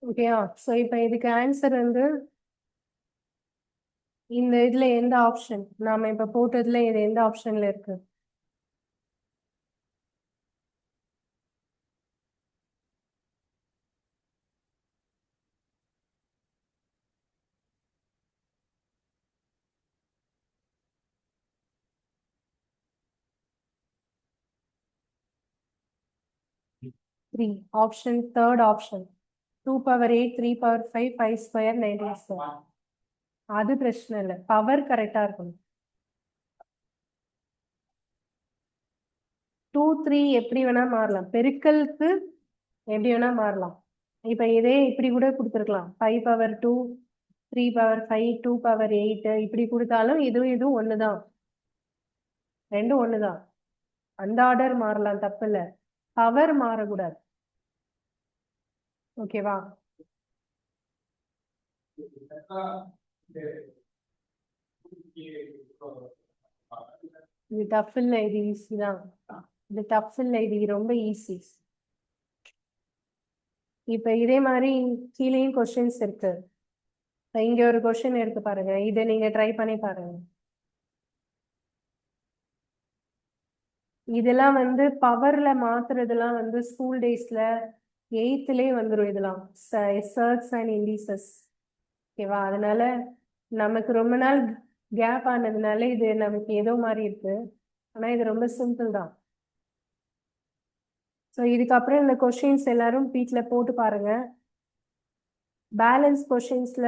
ஓகேயா? ஸோ இப்போ இதுக்கு ஆன்சர் வந்து இந்த இதுல எந்த ஆப்ஷன் நாம இப்ப போட்டதுல இது எந்த ஆப்ஷன்ல இருக்கு? Three option, third option 2 power 8 3 power 5 5 square 19 square. அது பிரச்சனை இல்லை, பவர் கரெக்டா இருக்கணும். 2 3 எப்படி வேணா மாறலாம், பெருக்கலுக்கு எப்படி வேணா மாறலாம். இப்ப இதே இப்படி கூட கொடுத்துருக்கலாம், 5 power 2 3 power 5 2 power 8 இப்படி கொடுத்தாலும் இதுவும் ஒண்ணுதான், ரெண்டும் ஒண்ணுதான். அந்த ஆர்டர் மாறலாம், தப்பு இல்லை, பவர் மாறக்கூடாது. ஓகேவா? இது டஃப் இல்லை, இது ஈஸி தான். இது டஃப் இல்லை, இது ரொம்ப ஈஸி. இப்ப இதே மாதிரி கீழேயும் கொஸ்டின்ஸ் இருக்கு. இங்க ஒரு கொஸ்டின் இருக்கு பாருங்க, இதை நீங்க ட்ரை பண்ணி பாருங்க. இதெல்லாம் வந்து பவர்ல மாத்துறதுலாம் வந்து ஸ்கூல் டேஸ்ல 8th வந்துடும். இதெல்லாம் சர்ட்ஸ் அண்ட் இண்டிசஸ். ஓகேவா? அதனால நமக்கு ரொம்ப நாள் கேப் ஆனதுனால இது நமக்கு ஏதோ மாதிரி இருக்கு, ஆனா இது ரொம்ப சிம்பிள் தான். ஸோ இதுக்கப்புறம் இந்த கொஸ்டின்ஸ் எல்லாரும் வீட்ல போட்டு பாருங்க. பேலன்ஸ் கொஸ்டின்ஸ்ல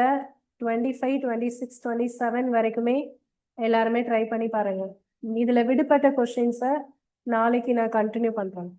25 26 27 வரைக்குமே எல்லாருமே ட்ரை பண்ணி பாருங்க. இதுல விடுபட்ட கொஸ்டின்ஸை நாளைக்கு நான் கண்டினியூ பண்றேன்.